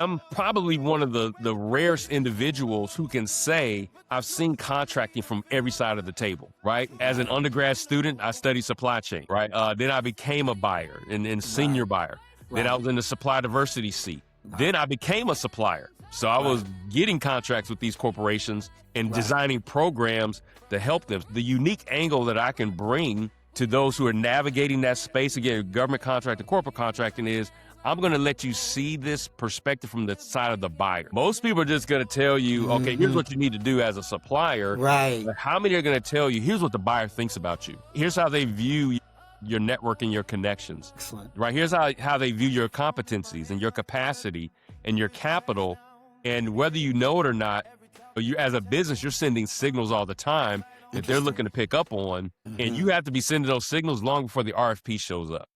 I'm probably one of the rarest individuals who can say I've seen contracting from every side of the table, right? As an undergrad student, I studied supply chain, right? Then I became a buyer and senior buyer. Then I was in the supply diversity seat. Then I became a supplier. So I was getting contracts with these corporations and designing programs to help them. The unique angle that I can bring to those who are navigating that space, again, government contract and corporate contracting, is I'm going to let you see this perspective from the side of the buyer. Most people are just going to tell you, okay, here's what you need to do as a supplier. Right. But how many are going to tell you, here's what the buyer thinks about you? Here's how they view your network and your connections. Excellent. Right? Here's how they view your competencies and your capacity and your capital. And whether you know it or not, you as a business, you're sending signals all the time that they're looking to pick up on. And you have to be sending those signals long before the RFP shows up.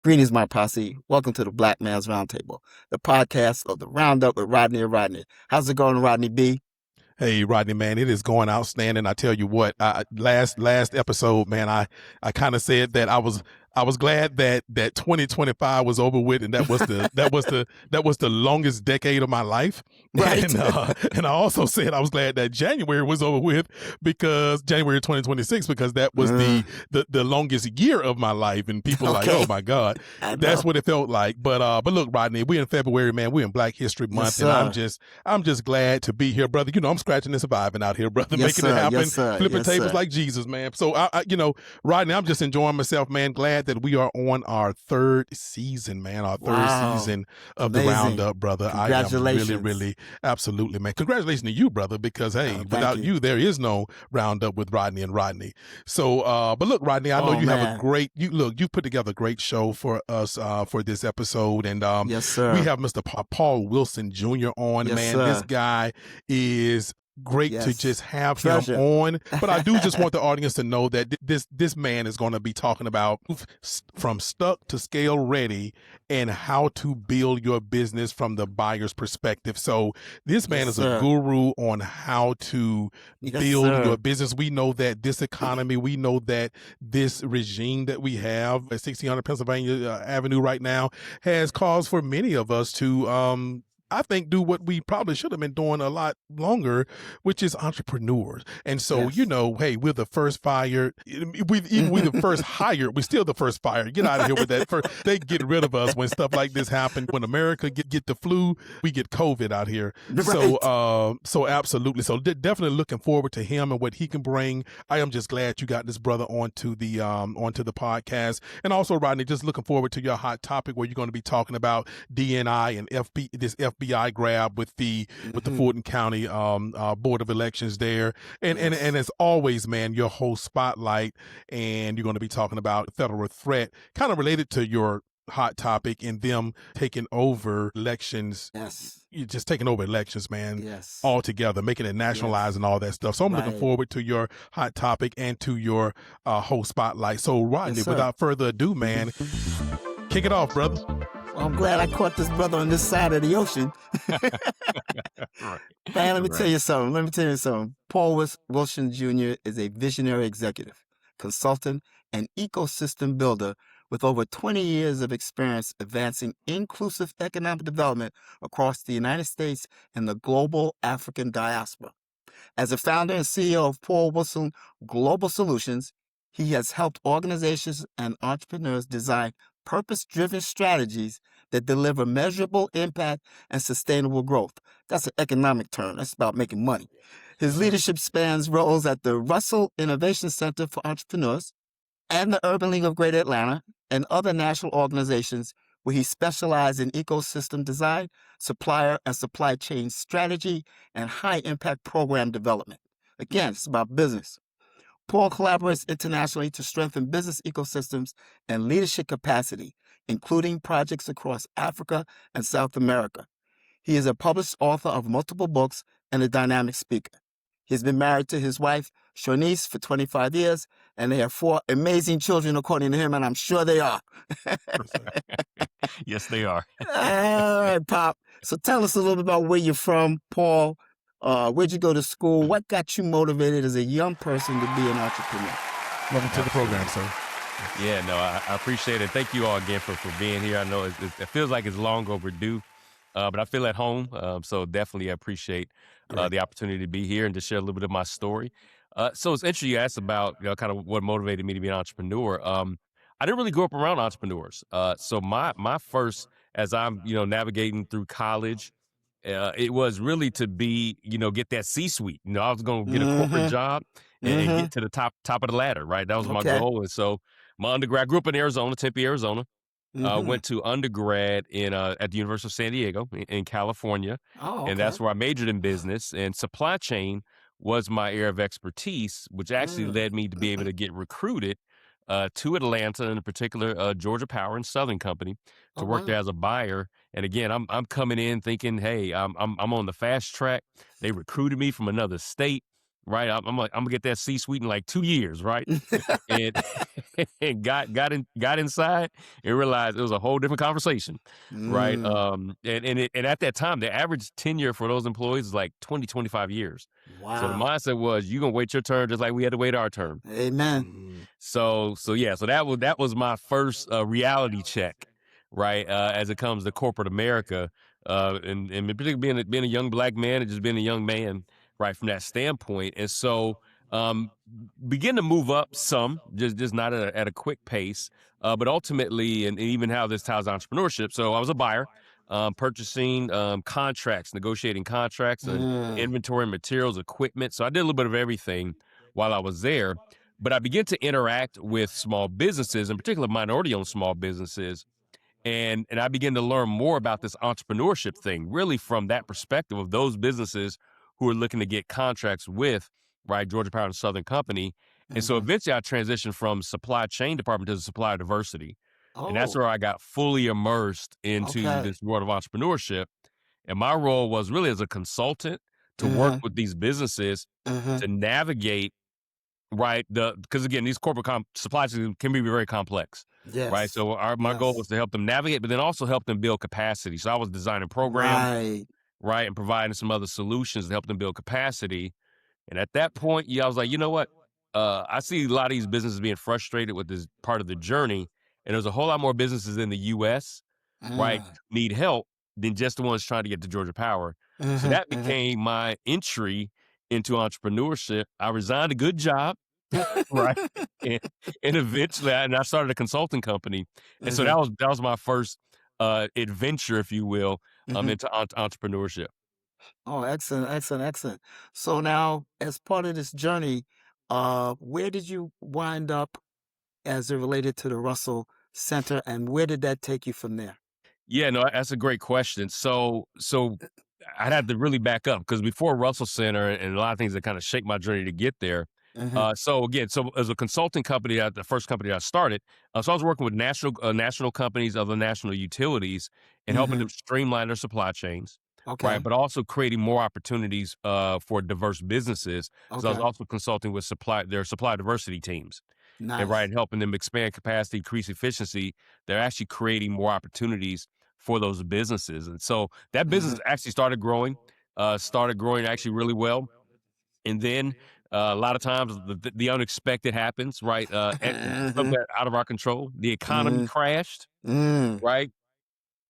Greetings, my posse. Welcome to the Black Man's Roundtable, the podcast of the Roundup with Rodney and Rodney. How's it going, Rodney B? Hey, Rodney, man, it is going outstanding. I tell you what, last episode, man, I kind of said that I was glad that 2025 was over with, and that was the longest decade of my life. Right. And I also said I was glad that January was over with, because January 2026, because that was the longest year of my life. And people are like, oh my God, that's what it felt like. But look, Rodney, we're in February, man. We're in Black History Month, and I'm just glad to be here, brother. You know, I'm scratching and surviving out here, brother, making it happen, flipping tables like Jesus, man. So I Rodney, I'm just enjoying myself, man. Glad that we are on our third season, man. Our third season of the Roundup, brother. Congratulations. I am really, absolutely, man. Congratulations to you, brother, because hey, without you, there is no Roundup with Rodney and Rodney. So, but look, Rodney, I know you have a great. You put together a great show for us for this episode, and yes, sir. We have Mr. Paul Wilson Jr. on. Yes, man, sir. This guy is great to just have him on. But I do just want the audience to know that this man is going to be talking about from stuck to scale ready and how to build your business from the buyer's perspective. So this man is a guru on how to build your business. We know that this economy, we know that this regime that we have at 1600 Pennsylvania Avenue right now has caused for many of us to I think do what we probably should have been doing a lot longer, which is entrepreneurs. And so, hey, we're the first fired. We're the first hired. We're still the first fired. Get out of here with that. They get rid of us when stuff like this happens. When America get the flu, we get COVID out here. Right. So absolutely. So definitely looking forward to him and what he can bring. I am just glad you got this brother onto the podcast. And also, Rodney, just looking forward to your hot topic where you're going to be talking about DNI and this FBI grab with the Fulton County Board of Elections there, and as always, man, your whole spotlight, and you're going to be talking about federal threat, kind of related to your hot topic, and them taking over elections. Yes. You're just taking over elections, man. Yes. All together, making it nationalized and all that stuff. So I'm looking forward to your hot topic and to your whole spotlight. So Rodney, without further ado, man, kick it off, brother. Well, I'm glad I caught this brother on this side of the ocean. Man, let me tell you something. Paul Wilson Jr. is a visionary executive, consultant, and ecosystem builder with over 20 years of experience advancing inclusive economic development across the United States and the global African diaspora. As a founder and CEO of Paul Wilson Global Solutions, he has helped organizations and entrepreneurs design purpose-driven strategies that deliver measurable impact and sustainable growth. That's an economic term. That's about making money. His leadership spans roles at the Russell Innovation Center for Entrepreneurs and the Urban League of Greater Atlanta and other national organizations where he specialized in ecosystem design, supplier and supply chain strategy, and high-impact program development. Again, it's about business. Paul collaborates internationally to strengthen business ecosystems and leadership capacity, including projects across Africa and South America. He is a published author of multiple books and a dynamic speaker. He's been married to his wife, Shanice, for 25 years, and they have 4 amazing children, according to him, and I'm sure they are. Yes, they are. All right, Pop. So tell us a little bit about where you're from, Paul, Where'd you go to school? What got you motivated as a young person to be an entrepreneur? Welcome to the program, sir. Yeah, no, I appreciate it. Thank you all again for being here. I know it feels like it's long overdue, but I feel at home. So definitely appreciate the opportunity to be here and to share a little bit of my story. So it's interesting you asked about, kind of what motivated me to be an entrepreneur. I didn't really grow up around entrepreneurs. So my first, as I'm, navigating through college, it was really to be, get that C-suite. I was going to get a corporate Mm-hmm. job and get to the top of the ladder, right? That was my Okay. goal. And so my undergrad, grew up in Arizona, Tempe, Arizona. Mm-hmm. Went to undergrad at the University of San Diego in California, Oh, and that's okay. where I majored in business. And supply chain was my area of expertise, which actually led me to be able to get recruited to Atlanta, in particular Georgia Power and Southern Company, Oh, to work there wow. as a buyer. And again, I'm coming in thinking, hey, I'm on the fast track. They recruited me from another state, right? I'm like, I'm gonna get that C-suite in like 2 years, right? And and got inside and realized it was a whole different conversation, right? Mm. And at that time, the average tenure for those employees is like 20-25 years. So the Wow. mindset was, you're gonna wait your turn just like we had to wait our turn. Amen. So yeah, so that was my first reality check, right? As it comes to corporate America, and particularly being a young black man and just being a young man, right, from that standpoint. And so begin to move up some, just not at a quick pace, but ultimately, and even how this ties entrepreneurship. So I was a buyer, purchasing contracts, negotiating contracts, and Mm. inventory, materials, equipment. So I did a little bit of everything while I was there. But I began to interact with small businesses, in particular minority-owned small businesses, and I began to learn more about this entrepreneurship thing, really from that perspective of those businesses who are looking to get contracts with, right, Georgia Power and Southern Company. And so Mm-hmm. eventually I transitioned from supply chain department to the supplier diversity. And that's Oh, where I got fully immersed into okay. this world of entrepreneurship. And my role was really as a consultant to work Mm-hmm. with these businesses Mm-hmm. to navigate, right, because again, these corporate supply chains can be very complex, right? Yes. So my goal Yes. was to help them navigate, but then also help them build capacity. So I was designing programs, Right. right, and providing some other solutions to help them build capacity. And at that point, yeah, I was like, you know what? I see a lot of these businesses being frustrated with this part of the journey, and there's a whole lot more businesses in the U.S., right, Mm. need help than just the ones trying to get to Georgia Power. So Mm-hmm. that became my entry into entrepreneurship. I resigned a good job, right, and, and eventually, I started a consulting company, and so Mm-hmm. that was my first adventure, if you will, Mm-hmm. into entrepreneurship. Oh, excellent, excellent, excellent. So now, as part of this journey, where did you wind up as it related to the Russell Center, and where did that take you from there? Yeah, no, that's a great question. So I'd have to really back up because before Russell Center and a lot of things that kind of shaped my journey to get there. Mm-hmm. So again, so as a consulting company, the first company I started, so I was working with national companies, other national utilities, and helping Mm-hmm. them streamline their supply chains, right? Okay. But also creating more opportunities for diverse businesses. So I was Okay. also consulting with their supply diversity teams, and right, Nice. helping them expand capacity, increase efficiency. They're actually creating more opportunities for those businesses. And so that Mm-hmm. business actually started growing actually really well. And then a lot of times the unexpected happens, right? Mm-hmm. Something out of our control. The economy Mm-hmm. crashed, Mm. right?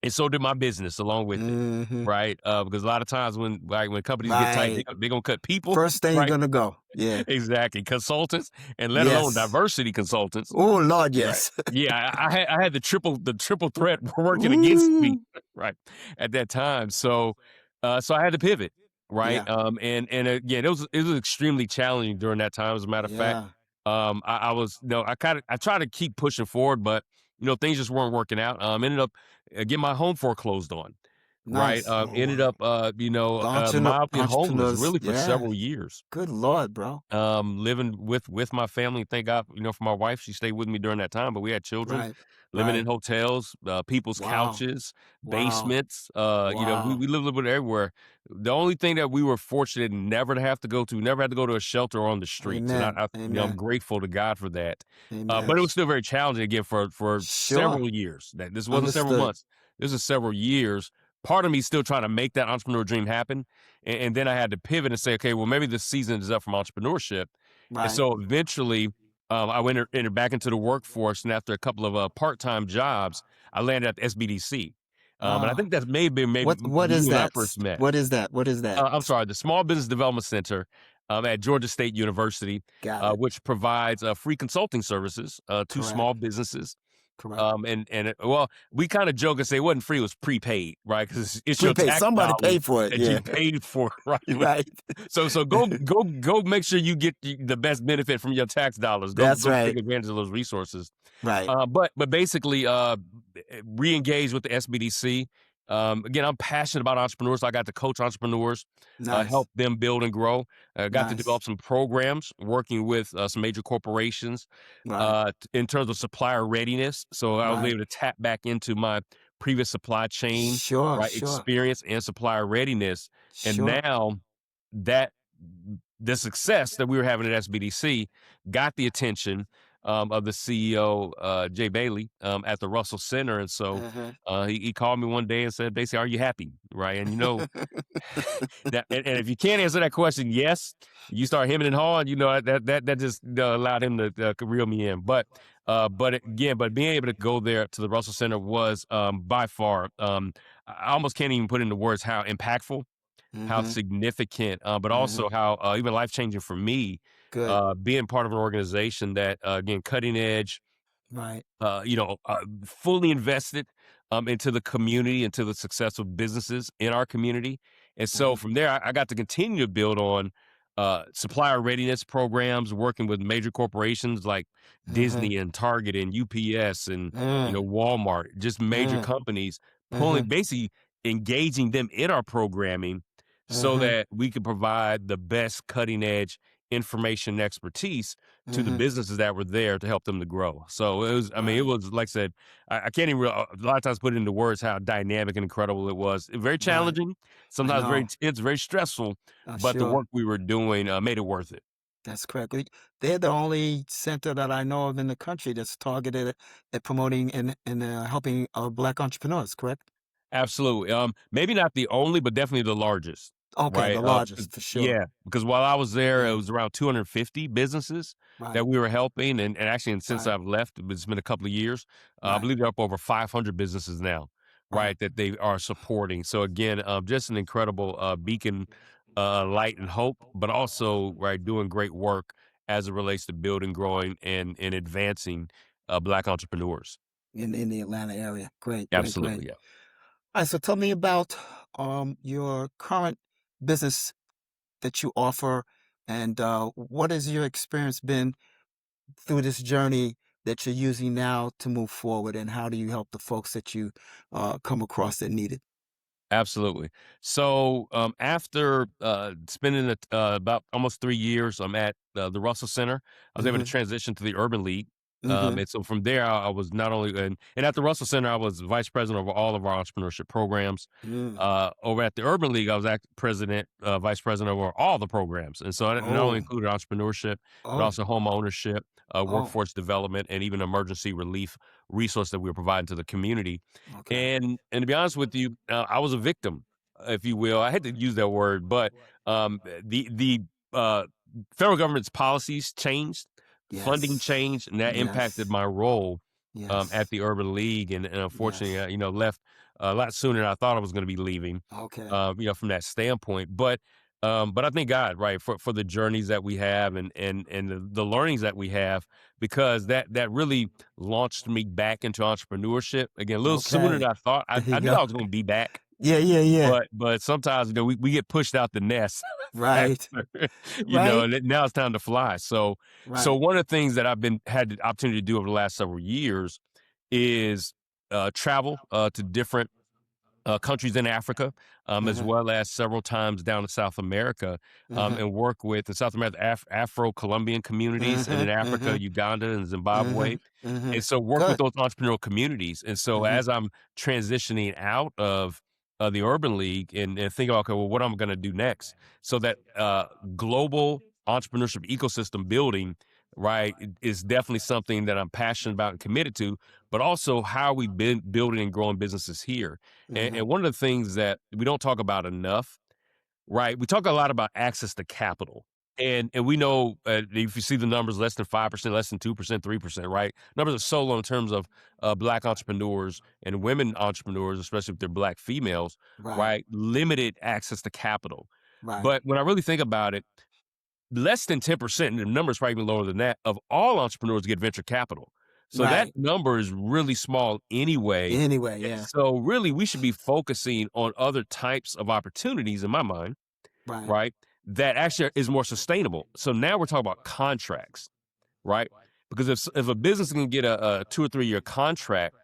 And so did my business along with it, Mm-hmm. right? Because a lot of times when companies get tight, Right. they're gonna cut people, First thing you're right? gonna go. Yeah. Exactly, consultants, and let alone Yes. diversity consultants. Oh, Lord, Right. yes. Yeah, I had the triple threat working against me, Ooh. right, at that time. So I had to pivot, right? Yeah. And again, it was extremely challenging during that time. As a matter of fact, Yeah. I was, I tried to keep pushing forward, but things just weren't working out. Ended up getting my home foreclosed on, right? Nice. Oh, Ended wow. up, mildly homeless, Entrepreneurs. really for Yeah. several years, Good Lord, bro. living with my family. Thank God, for my wife. She stayed with me during that time, but we had children Right. living in Right. hotels, people's Wow. couches, Wow. basements. We, Wow. we lived a little bit everywhere. The only thing that we were fortunate never to have to go to, never had to go to a shelter or on the streets. And Amen. I'm Amen. grateful to God for that. But Amen. it was still very challenging again for Sure. several years. That this wasn't several Understood. months. This is several years part of me still trying to make that entrepreneur dream happen. And then I had to pivot and say, okay, well, maybe the season is up from entrepreneurship. And Right. so eventually I entered back into the workforce. And after a couple of part-time jobs, I landed at the SBDC. And I Ah, think that's maybe what you is and I that? first met. What is that? What is that? I'm sorry, the Small Business Development Center at Georgia State University, Got it. which provides free consulting services to Correct. small businesses. Correct. Well, we kind of joke and say it wasn't free; it was prepaid, right? Because it's your Prepaid. tax Somebody dollars paid for it. that you Yeah. paid for, right? Right. So go make sure you get the best benefit from your tax dollars. That's Go right. take advantage of those resources. Right. But basically, re-engage with the SBDC. Again, I'm passionate about entrepreneurs. So I got to coach entrepreneurs, Nice. help them build and grow. Got to Nice. develop some programs working with some major corporations Right. in terms of supplier readiness. So I was Right. able to tap back into my previous supply chain, Sure. right, Sure. experience and supplier readiness. And Sure. now that the success that we were having at SBDC got the attention of the CEO, Jay Bailey, at the Russell Center. And so Uh-huh. he called me one day and said, basically, are you happy? Right. And and if you can't answer that question, yes, you start hemming and hawing, that just allowed him to reel me in. But being able to go there to the Russell Center was by far, I almost can't even put into words how impactful, how Mm-hmm. significant, but Mm-hmm. also how even life-changing for me, Good. being part of an organization that, again, cutting edge, Right. fully invested into the community, into the success of businesses in our community. And so Mm-hmm. from there, I got to continue to build on supplier readiness programs, working with major corporations like Mm-hmm. Disney and Target and UPS and Mm, Walmart, just major mm, companies, mm-hmm. basically engaging them in our programming so Mm-hmm. that we could provide the best cutting edge information and expertise to the Mm-hmm. businesses that were there to help them to grow. So it was, I mean, it Right. was like I said, I can't even a lot of times put it into words how dynamic and incredible it was. Very Right. challenging, I sometimes very know. it's very stressful, but the Sure. work we were doing made it worth it. That's correct. They're the only center that I know of in the country that's targeted at promoting and helping Black entrepreneurs, correct? Absolutely. Maybe not the only, but definitely the largest, Okay, right? the largest for sure. Yeah, because while I was there, it Yeah. was around 250 businesses Right. that we were helping, and actually, and since Right. I've left, it's been a couple of years. I Right. believe they're up over 500 businesses now, Wow. right? That they are supporting. So again, just an incredible beacon, light and hope, but also right doing great work as it relates to building, growing, and advancing Black entrepreneurs. In the Atlanta area. Great, great, great. Absolutely, yeah. All right, so tell me about your current business that you offer, and what has your experience been through this journey that you're using now to move forward, and how do you help the folks that you come across that need it? Absolutely. So after spending about almost 3 years, I'm at the Russell Center. I was able to Mm-hmm. transition to the Urban League. Mm-hmm. And so from there, I was not only and at the Russell Center, I was vice president of all of our entrepreneurship programs. Mm. Over at the Urban League, I was president, vice president over all the programs, and so I not only Oh, included entrepreneurship, but oh, also home ownership, oh. workforce development, and even emergency relief resource that we were providing to the community. Okay. And to be honest with you, I was a victim, if you will. I hate to use that word, but the uh, federal government's policies changed, funding Yes. changed, and that impacted Yes. my role at Yes. the Urban League. And unfortunately, Yes. left a lot sooner than I thought I was going to be leaving. Okay. From that standpoint, but I thank God, right, for the journeys that we have and the learnings that we have, because that really launched me back into entrepreneurship again a little sooner Okay. than I thought. I, There you I knew go. I was going to be back, Yeah. Yeah. Yeah. but sometimes we get pushed out the nest Right. faster, Right. and now it's time to fly. So Right. one of the things that I've been had the opportunity to do over the last several years is travel to different countries in Africa, as Uh-huh. well as several times down in South America, Uh-huh. and work with in South America Afro-Colombian communities, and Uh-huh. in Africa, Uh-huh. Uganda and Uh-huh. Zimbabwe, Uh-huh. and so work with Good. those entrepreneurial communities. And so Uh-huh. as I'm transitioning out of the Urban League and thinking about, okay, well, what I'm going to do next, so that global entrepreneurship ecosystem building right, is definitely something that I'm passionate about and committed to, but also how we've been building and growing businesses here. Mm-hmm. And one of the things that we don't talk about enough, right? We talk a lot about access to capital. And we know if you see the numbers, less than 5%, less than 2%, 3%, right? Numbers are so low in terms of Black entrepreneurs and women entrepreneurs, especially if they're Black females, Right. right? Limited access to capital. Right. But when I really think about it, less than 10%, and the number's probably even lower than that, of all entrepreneurs get venture capital. So that Right. number is really small anyway. Anyway, And yeah. so really we should be focusing on other types of opportunities in my mind, Right. right? That actually is more sustainable. So now we're talking about contracts, right? Because if a business can get a 2 or 3 year contract,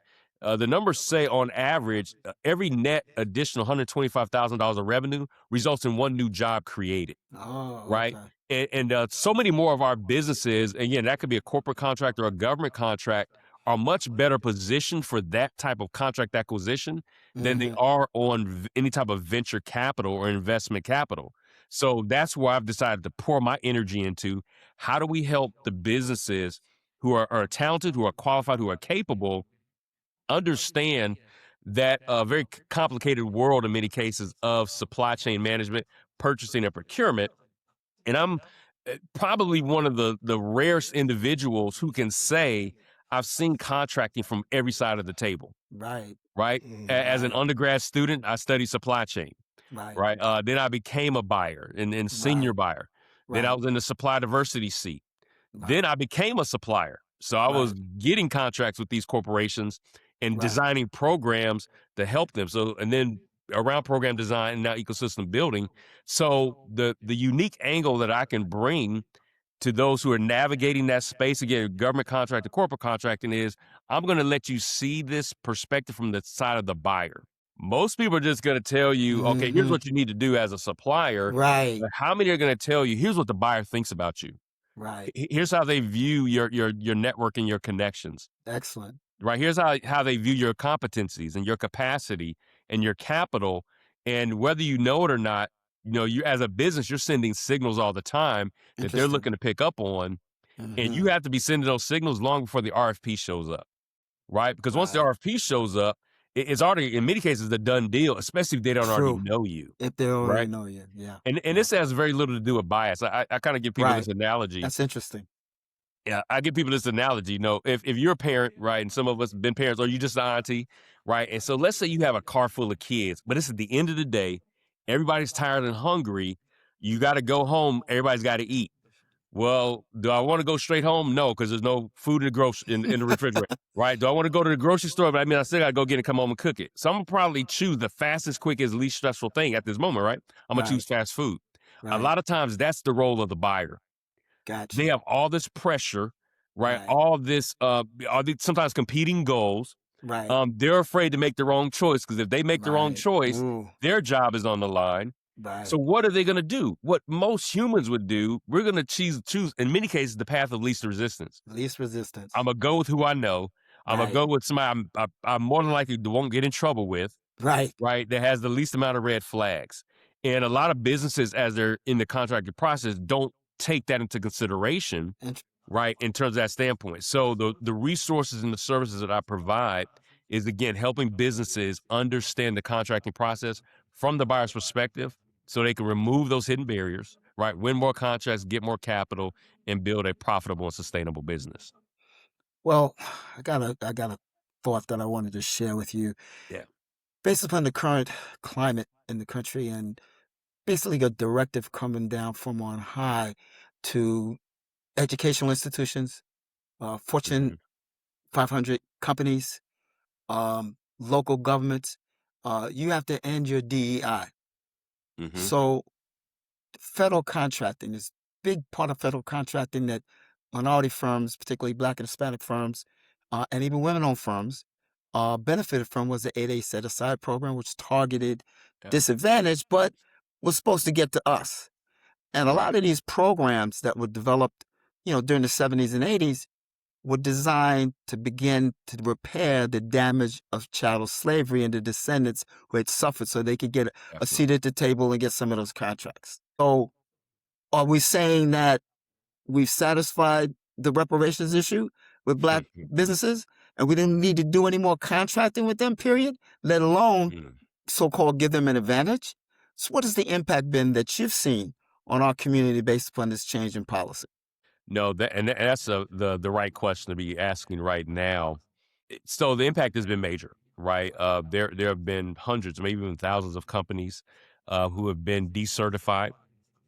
the numbers say on average, every net additional $125,000 of revenue results in one new job created, Oh, right? okay. And so many more of our businesses, again, that could be a corporate contract or a government contract, are much better positioned for that type of contract acquisition than they Mm-hmm. are on any type of venture capital or investment capital. So that's where I've decided to pour my energy into. How do we help the businesses who are talented, who are qualified, who are capable, understand that very complicated world in many cases of supply chain management, purchasing, and procurement? And I'm probably one of the rarest individuals who can say I've seen contracting from every side of the table, Right. right? As an Right. undergrad student, I studied supply chain, Right. right? Then I became a buyer and senior Right. buyer. Then I Right. was in the supply diversity seat. Right. Then I became a supplier. So I was Right. getting contracts with these corporations and Right. designing programs to help them. So, and then around program design and now ecosystem building. So the unique angle that I can bring to those who are navigating that space, again, government contract to corporate contracting, is I'm going to let you see this perspective from the side of the buyer. Most people are just going to tell you, okay, here's Mm-hmm. what you need to do as a supplier. Right. But how many are going to tell you, here's what the buyer thinks about you? Right. Here's how they view your network and your connections, Excellent. right? Here's how they view your competencies and your capacity and your capital. And whether you know it or not, you as a business, you're sending signals all the time that they're Interesting. looking to pick up on. And Mm-hmm. you have to be sending those signals long before the RFP shows up, right? Because once the Right. RFP shows up, it's already, in many cases, a done deal, especially if they don't already True. know you, If they already right? know you. Yeah. And Yeah. this has very little to do with bias. I kind of give people this Right. analogy. That's interesting. Yeah, I give people this analogy. If you're a parent, right, and some of us have been parents, or you just an auntie, right? And so let's say you have a car full of kids, but it's at the end of the day, everybody's tired and hungry. You got to go home. Everybody's got to eat. Well, do I want to go straight home? No, because there's no food in the refrigerator, right? Do I want to go to the grocery store? But I still got to go get it, come home and cook it. So I'm gonna probably choose the fastest, quickest, least stressful thing at this moment, right? I'm gonna choose Right. fast food. A Right. lot of times, that's the role of the buyer. They Gotcha. have all this pressure, right? Right. All these sometimes competing goals. Right. They're afraid to make the wrong choice because if they make the wrong Right. choice, Ooh. their job is on the line. Right. So what are they going to do? What most humans would do, we're going to choose, in many cases, the path of least resistance. Least resistance. I'm going to go with who I know. I'm going to Right. go with somebody I'm more than likely won't get in trouble with, Right. right? That has the least amount of red flags. And a lot of businesses, as they're in the contracting process, don't take that into consideration, Int- right, in terms of that standpoint. So the resources and the services that I provide is, again, helping businesses understand the contracting process from the buyer's perspective so they can remove those hidden barriers, right, win more contracts, get more capital, and build a profitable and sustainable business. Well, I got a thought that I wanted to share with you. Yeah. Based upon the current climate in the country and basically a directive coming down from on high to educational institutions, Fortune Mm-hmm. 500 companies, local governments, you have to end your DEI. Mm-hmm. So federal contracting is a big part of federal contracting that minority firms, particularly Black and Hispanic firms, and even women-owned firms, benefited from was the 8A set-aside program, which targeted Yeah. disadvantaged, but was supposed to get to us. And a Right. lot of these programs that were developed, during the 70s and 80s were designed to begin to repair the damage of chattel slavery and the descendants who had suffered so they could get a seat Absolutely. at the table and get some of those contracts. So are we saying that we've satisfied the reparations issue with Black businesses, and we didn't need to do any more contracting with them, period, let alone so-called give them an advantage. So what has the impact been that you've seen on our community based upon this change in policy? No, that's the right question to be asking right now. So the impact has been major, right? There have been hundreds, maybe even thousands of companies who have been decertified,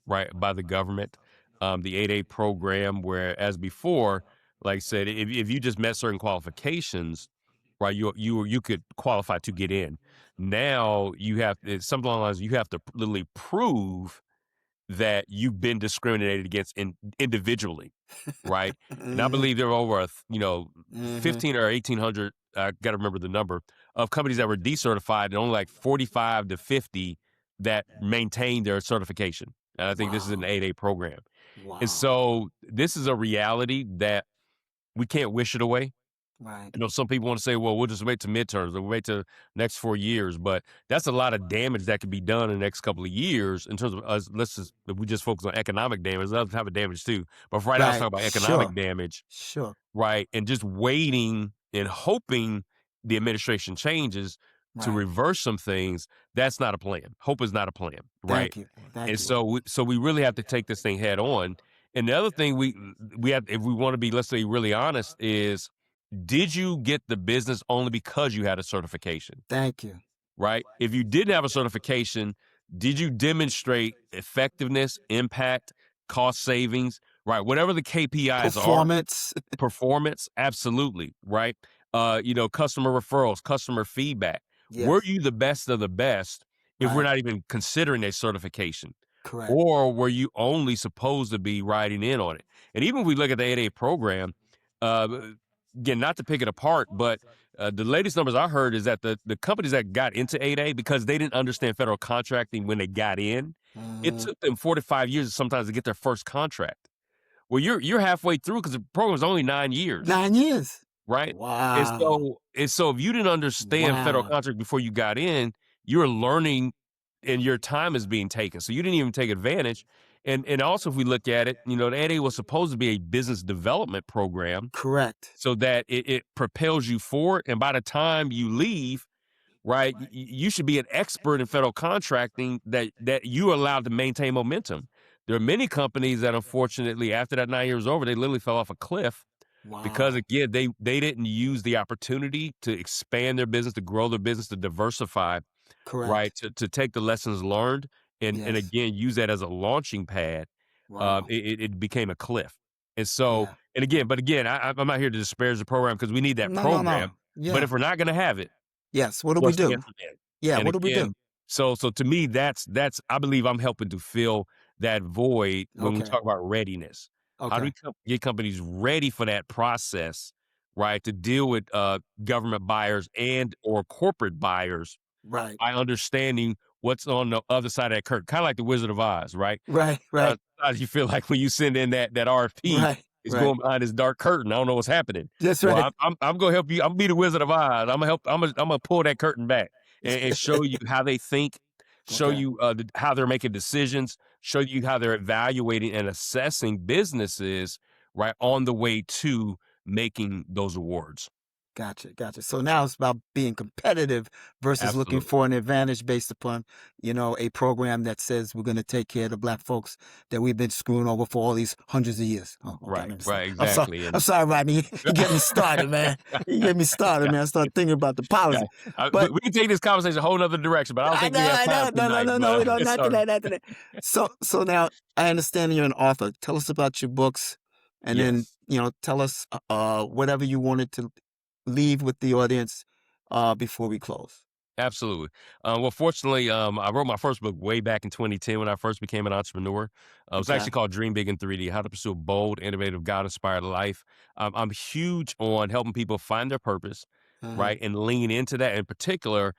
right, by the government. The 8A program, whereas before, like I said, if you just met certain qualifications, right, you could qualify to get in. Now you have something along those lines, you have to literally prove that you've been discriminated against individually, right? And I believe there were over 15 or 1,800. I got to remember the number of companies that were decertified, and only like 45 to 50 that maintained their certification. And I think this is an 8A program. And so this is a reality that we can't wish it away. Right. Some people want to say, well, we'll just wait to midterms or we'll wait to next 4 years, but that's a lot of damage that could be done in the next couple of years in terms of us. If we just focus on economic damage, there's other type of damage too. But for right now, let's talk about economic damage. Sure. Right. And just waiting and hoping the administration changes to reverse some things. That's not a plan. Hope is not a plan. Right. Thank you. Thank And you. so we really have to take this thing head on. And the other thing we have, if we want to be, let's say, really honest, is did you get the business only because you had a certification? Thank you. Right? If you didn't have a certification, did you demonstrate effectiveness, impact, cost savings, right? Whatever the KPIs are. Performance, absolutely, right? Customer referrals, customer feedback. Yes. Were you the best of the best if we're not even considering a certification? Correct. Or were you only supposed to be riding in on it? And even if we look at the 8A program, again, not to pick it apart, but the latest numbers I heard is that the companies that got into 8A, because they didn't understand federal contracting when they got in, it took them 4 to 5 years sometimes to get their first contract. Well, you're halfway through because the program is only 9 years. 9 years. Right? Wow. And so if you didn't understand federal contract before you got in, you're learning and your time is being taken. So you didn't even take advantage. And also, if we look at it, the 8A was supposed to be a business development program. Correct. So that it propels you forward. And by the time you leave, right, you should be an expert in federal contracting that you're allowed to maintain momentum. There are many companies that, unfortunately, after that 9 years over, they literally fell off a cliff. Wow. Because, again, they didn't use the opportunity to expand their business, to grow their business, to diversify. Correct. Right, to take the lessons learned and again, use that as a launching pad. Wow. It became a cliff. And so, and again, I'm not here to disparage the program because we need that program. Yeah. But if we're not going to have it, yes, what do we what's the do? answer then? Yeah, And what do we again, do? So to me, that's I believe I'm helping to fill that void when we talk about readiness. How do we get companies ready for that process, right, to deal with government buyers and or corporate buyers, Right. by understanding what's on the other side of that curtain, kind of like the Wizard of Oz, right? Right. Sometimes you feel like when you send in that RFP, it's going behind this dark curtain. I don't know what's happening. That's right. Well, I'm gonna help you. I'm gonna be the Wizard of Oz. I'm gonna pull that curtain back and show you how they think, show you how they're making decisions, show you how they're evaluating and assessing businesses, right, on the way to making those awards. Gotcha. So now it's about being competitive versus looking Absolutely. for an advantage based upon, a program that says we're going to take care of the Black folks that we've been screwing over for all these hundreds of years. Oh, okay, Right, exactly. I'm sorry, Rodney. You get me started, man. I start thinking about the policy. But we can take this conversation a whole other direction, but I don't think we have time tonight. No, we don't. Not today. So now I understand you're an author. Tell us about your books, and then tell us whatever you wanted to leave with the audience before we close. Absolutely. Well, fortunately, I wrote my first book way back in 2010 when I first became an entrepreneur. It was actually called Dream Big in 3D, How to Pursue a Bold, Innovative, God-Inspired Life. I'm huge on helping people find their purpose, right, and lean into that in particular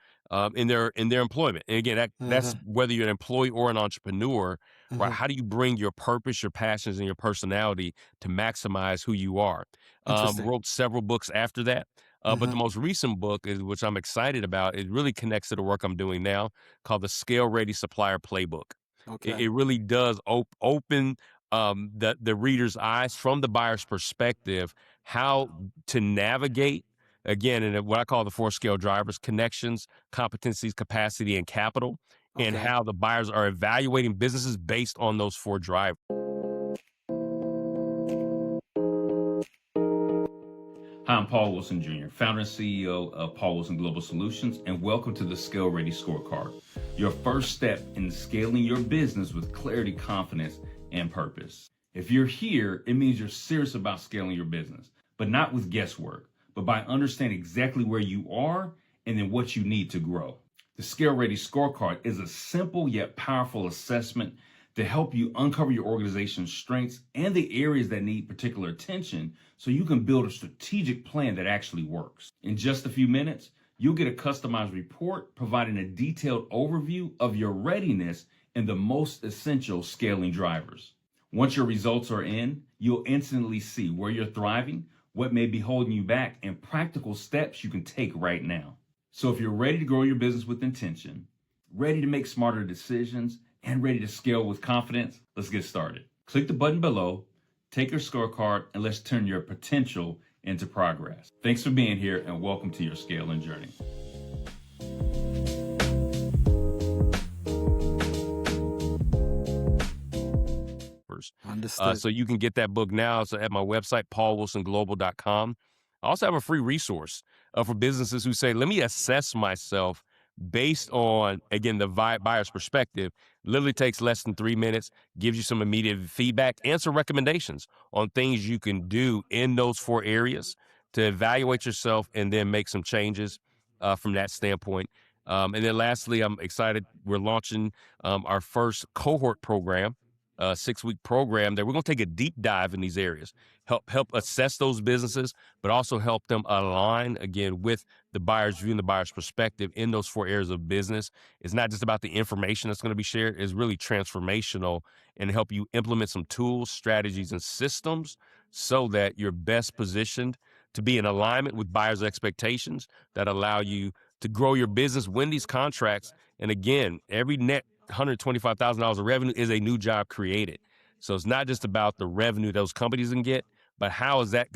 in their employment. And again, that's whether you're an employee or an entrepreneur, right? How do you bring your purpose, your passions, and your personality to maximize who you are? Wrote several books after that. But the most recent book, which I'm excited about, it really connects to the work I'm doing now, called the Scale Ready Supplier Playbook. It really does open the reader's eyes from the buyer's perspective, how to navigate, again, in what I call the 4 scale drivers: connections, competencies, capacity, and capital, and Okay. how the buyers are evaluating businesses based on those 4 drivers. Hi, I'm Paul Wilson Jr., founder and CEO of Paul Wilson Global Solutions, and welcome to the Scale Ready Scorecard, your first step in scaling your business with clarity, confidence, and purpose. If you're here, it means you're serious about scaling your business, but not with guesswork, but by understanding exactly where you are and then what you need to grow. The Scale Ready Scorecard is a simple yet powerful assessment to help you uncover your organization's strengths and the areas that need particular attention so you can build a strategic plan that actually works. In just a few minutes, you'll get a customized report providing a detailed overview of your readiness and the most essential scaling drivers. Once your results are in, you'll instantly see where you're thriving, what may be holding you back, and practical steps you can take right now. So if you're ready to grow your business with intention, ready to make smarter decisions, and ready to scale with confidence, let's get started. Click the button below, take your scorecard, and let's turn your potential into progress. Thanks for being here, and welcome to your scaling journey. Understood. So you can get that book now. So at my website, paulwilsonglobal.com. I also have a free resource for businesses who say, let me assess myself based on, again, the buyer's perspective. Literally takes less than 3 minutes, gives you some immediate feedback and some recommendations on things you can do in those 4 areas to evaluate yourself and then make some changes from that standpoint. And then lastly, I'm excited. We're launching our first cohort program, a 6-week program that we're going to take a deep dive in these areas, help assess those businesses, but also help them align, again, with the buyer's view and the buyer's perspective in those 4 areas of business. It's not just about the information that's going to be shared. It's really transformational and help you implement some tools, strategies, and systems so that you're best positioned to be in alignment with buyers' expectations that allow you to grow your business, win these contracts. And again, every net $125,000 of revenue is a new job created. So it's not just about the revenue those companies can get, but how is that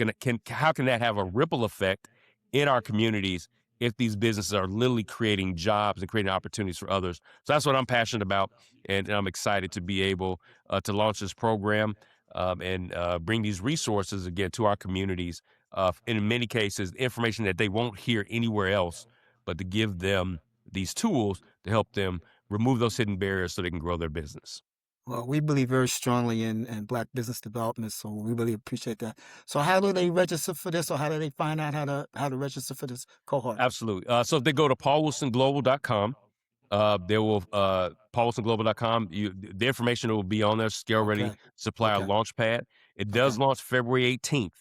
how can that have a ripple effect in our communities if these businesses are literally creating jobs and creating opportunities for others? So that's what I'm passionate about, and I'm excited to be able to launch this program and bring these resources again to our communities. In many cases, information that they won't hear anywhere else, but to give them these tools to help them remove those hidden barriers so they can grow their business. Well, we believe very strongly in Black business development, so we really appreciate that. So how do they register for this, or how do they find out how to register for this cohort? Absolutely. So if they go to paulwilsonglobal.com, they will, paulwilsonglobal.com, the information will be on there, Scale Ready Supplier Launchpad. It does launch February 18th.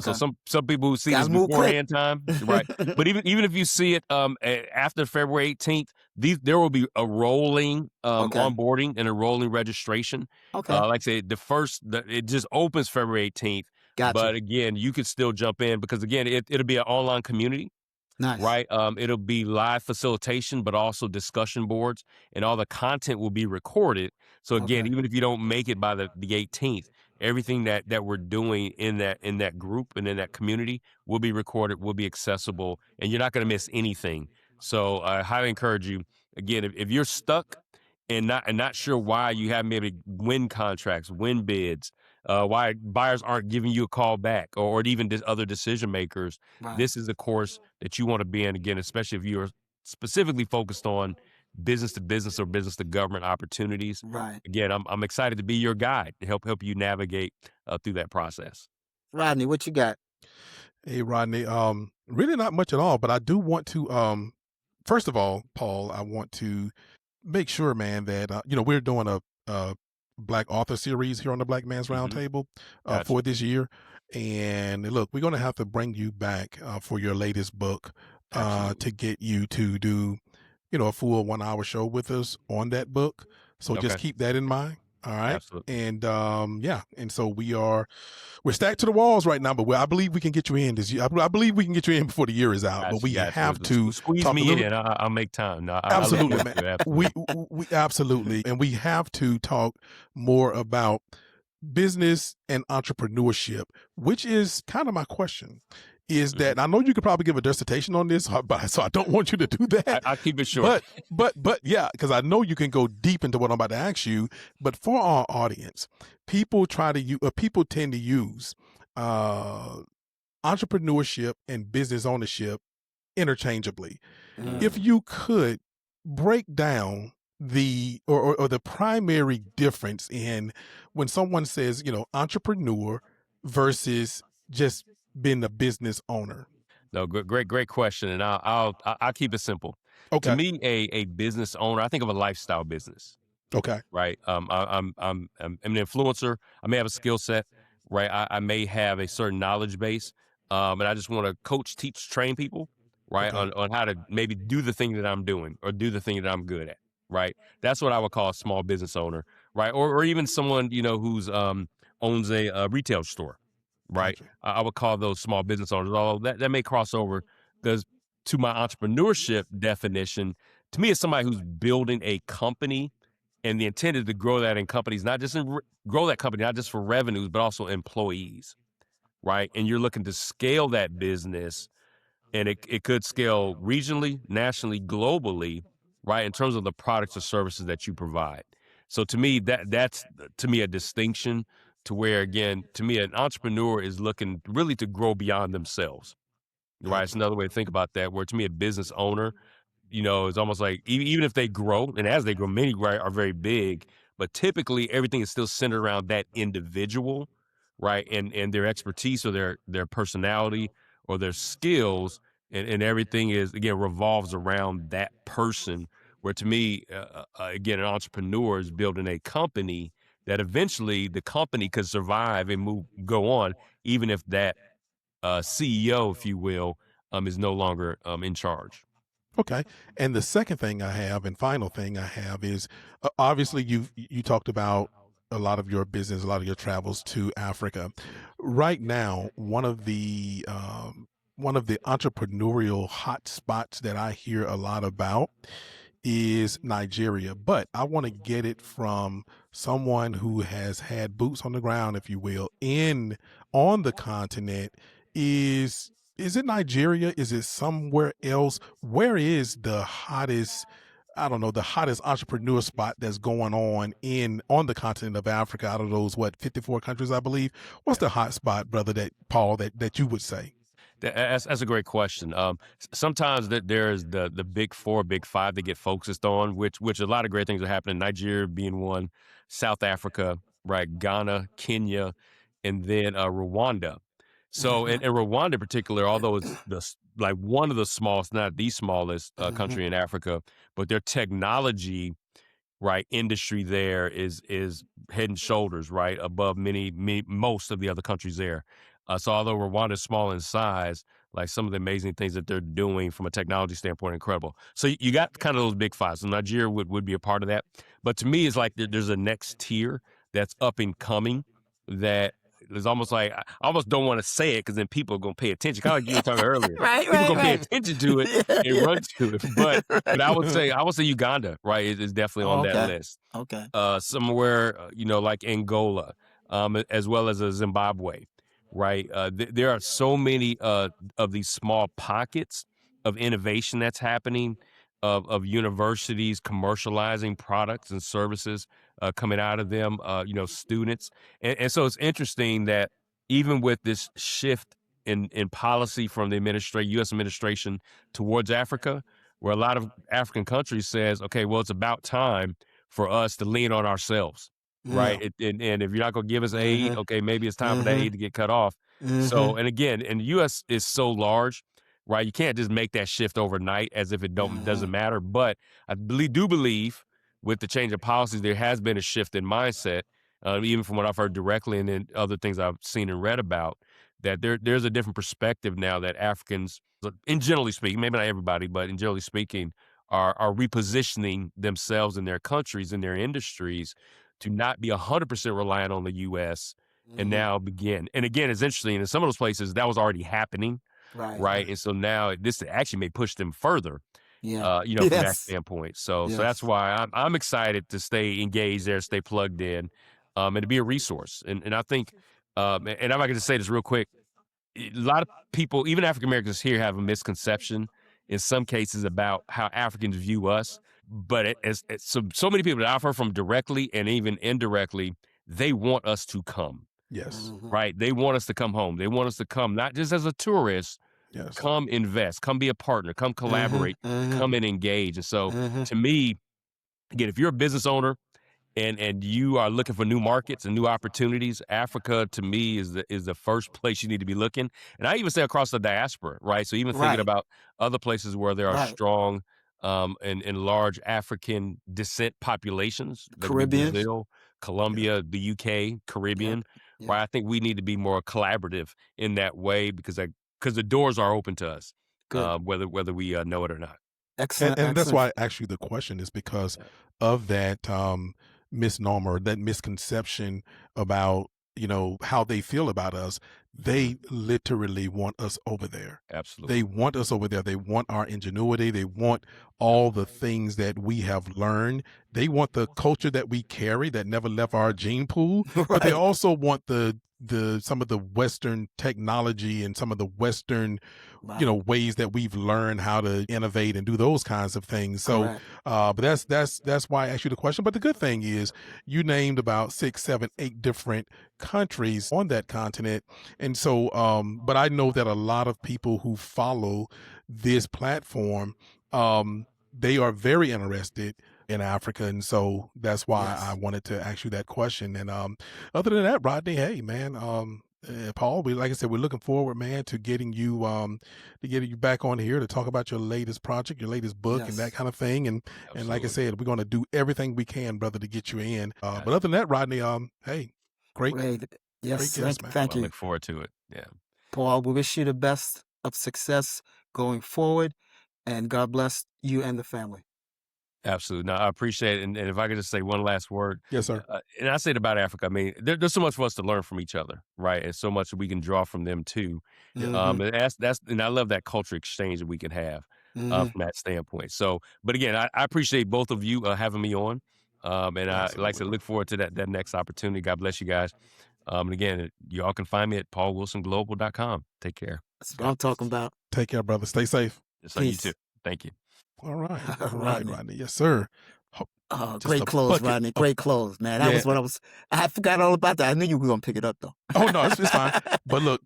So some people who see this beforehand time, right? But even if you see it after February 18th, there will be a rolling onboarding and a rolling registration. Like I say, it just opens February 18th. Gotcha. But again, you can still jump in because again, it'll be an online community. Nice. Right. It'll be live facilitation, but also discussion boards, and all the content will be recorded. So again, even if you don't make it by the 18th, everything that we're doing in that group and in that community will be recorded, will be accessible, and you're not going to miss anything. So I highly encourage you, again, if you're stuck and not sure why you haven't been able to win contracts, win bids, why buyers aren't giving you a call back, or even other decision makers, this is the course that you want to be in, again, especially if you're specifically focused on business to business or business to government opportunities. Right. Again, I'm excited to be your guide to help you navigate through that process. Rodney, what you got? Hey, Rodney, really not much at all, but I do want to, first of all, Paul, I want to make sure, man, that, we're doing a Black author series here on the Black Man's Roundtable for this year. And look, we're going to have to bring you back for your latest book to get you to do, a full 1-hour show with us on that book. So just keep that in mind. All right. Absolutely. And and so we're stacked to the walls right now, but I believe we can get you in this year. I believe we can get you in before the year is out. But we have to squeeze me in, and I'll make time. No, absolutely, man. We absolutely, and we have to talk more about business and entrepreneurship, which is kind of my question, is Mm-hmm. that I know you could probably give a dissertation on this, so I don't want you to do that. I'll keep it short. But yeah, because I know you can go deep into what I'm about to ask you. But for our audience, people tend to use entrepreneurship and business ownership interchangeably. If you could break down the primary difference in when someone says, entrepreneur versus just being a business owner. No, great question, and I'll keep it simple. Okay. To me, a business owner, I think of a lifestyle business. Okay. Right. I'm an influencer. I may have a skill set. Right. I may have a certain knowledge base. And I just want to coach, teach, train people. Right. Okay. On how to maybe do the thing that I'm doing or do the thing that I'm good at. Right. That's what I would call a small business owner. Right. Or even someone, who's owns a retail store. Right. Gotcha. I would call those small business owners. Although that may cross over because to my entrepreneurship definition, to me, it's somebody who's building a company. And the intent is to grow that in companies, grow that company, not just for revenues, but also employees, right? And you're looking to scale that business, and it could scale regionally, nationally, globally, right? In terms of the products or services that you provide. So to me, that's to me a distinction to where, again, to me, an entrepreneur is looking really to grow beyond themselves, right? It's another way to think about that, where to me, a business owner, it's almost like even if they grow, and as they grow, many are very big, but typically everything is still centered around that individual, right? And their expertise or their personality or their skills, and everything is, again, revolves around that person. Where to me, again, an entrepreneur is building a company that eventually the company could survive and go on, even if that CEO, if you will, is no longer in charge. Okay. And the second thing I have and final thing I have is obviously you talked about a lot of your business, a lot of your travels to Africa. Right now, one of the entrepreneurial hot spots that I hear a lot about is Nigeria, but I want to get it from someone who has had boots on the ground, if you will, on the continent. Is it Nigeria? Is it somewhere else? Where is the hottest, I don't know, the hottest entrepreneur spot that's going on the continent of Africa out of those, 54 countries, I believe? What's the hot spot, brother, that you would say? That's a great question. Sometimes there's the big four, big five that get focused on, which a lot of great things are happening. Nigeria being one, South Africa, right, Ghana, Kenya, and then Rwanda. So in Rwanda in particular, although it's like one of the smallest, not the smallest country in Africa, but their technology, right, industry there is head and shoulders, right, above most of the other countries there. So although Rwanda is small in size, like some of the amazing things that they're doing from a technology standpoint, incredible. So you got kind of those big five. So Nigeria would be a part of that. But to me, it's like there's a next tier that's up and coming that is almost like, I almost don't want to say it because then people are going to pay attention. Kind of like you were talking earlier. People are going to pay attention to it and run to it. But I would say Uganda, right, is definitely on that list. Okay. Somewhere, like Angola, as well as Zimbabwe. Right. There are so many of these small pockets of innovation that's happening, of universities commercializing products and services coming out of them, students. And so it's interesting that even with this shift in policy from the U.S. administration towards Africa, where a lot of African countries says, okay, well, it's about time for us to lean on ourselves. Right. And if you're not going to give us aid, okay, maybe it's time for that aid to get cut off. So, and again, and the U.S. is so large, right? You can't just make that shift overnight as if it doesn't matter. But I do believe with the change of policies, there has been a shift in mindset, even from what I've heard directly and then other things I've seen and read about, that there's a different perspective now that Africans, in generally speaking, maybe not everybody, but in generally speaking, are repositioning themselves in their countries, in their industries, to not be 100% reliant on the U.S. and now begin. And again, it's interesting. In some of those places, that was already happening, right? And so now this actually may push them further, from that standpoint. So that's why I'm excited to stay engaged there, stay plugged in, and to be a resource. And I think, and I'm not going to say this real quick. A lot of people, even African Americans here, have a misconception in some cases about how Africans view us. But so many people that I've heard from directly and even indirectly, they want us to come. Yes. Right. They want us to come home. They want us to come, not just as a tourist, Yes. come invest, come be a partner, come collaborate, come and engage. And so to me, again, if you're a business owner and you are looking for new markets and new opportunities, Africa to me is the first place you need to be looking. And I even say across the diaspora, right? So even thinking about other places where there are strong and large African descent populations, like Brazil, Colombia, the UK, Caribbean, where I think we need to be more collaborative in that way because the doors are open to us, whether we know it or not. Excellent. And that's why I asked you the question, is because of that misnomer, that misconception about, how they feel about us. They literally want us over there. Absolutely. They want us over there. They want our ingenuity. They want all the things that we have learned. They want the culture that we carry that never left our gene pool, but they also want some of the Western technology and some of the Western, ways that we've learned how to innovate and do those kinds of things. So, but that's why I asked you the question. But the good thing is you named about 6, 7, 8 different countries on that continent. And so, but I know that a lot of people who follow this platform, they are very interested in Africa. And so that's why I wanted to ask you that question. And other than that, Rodney, hey, man, Paul, like I said, we're looking forward, man, to getting you back on here to talk about your latest project, your latest book, and that kind of thing. And like I said, we're going to do everything we can, brother, to get you in. But other than that, Rodney, hey, great. Yes, great guest, thank you. I look forward to it. Yeah. Paul, we wish you the best of success going forward, and God bless you and the family. Absolutely. No, I appreciate it. And if I could just say one last word. Yes, sir. And I say it about Africa. I mean, there's so much for us to learn from each other, right? And so much that we can draw from them too. And I love that culture exchange that we can have from that standpoint. So, but again, I appreciate both of you having me on. And I like to look forward to that next opportunity. God bless you guys. And again, y'all can find me at paulwilsonglobal.com. Take care. That's what I'm talking about. Take care, brother. Stay safe. So you too. Thank you. All right. All right, Rodney. Yes, sir. Great close, Rodney. Great close, man. That was what I forgot all about that. I knew you were going to pick it up, though. Oh, no, it's fine. But look,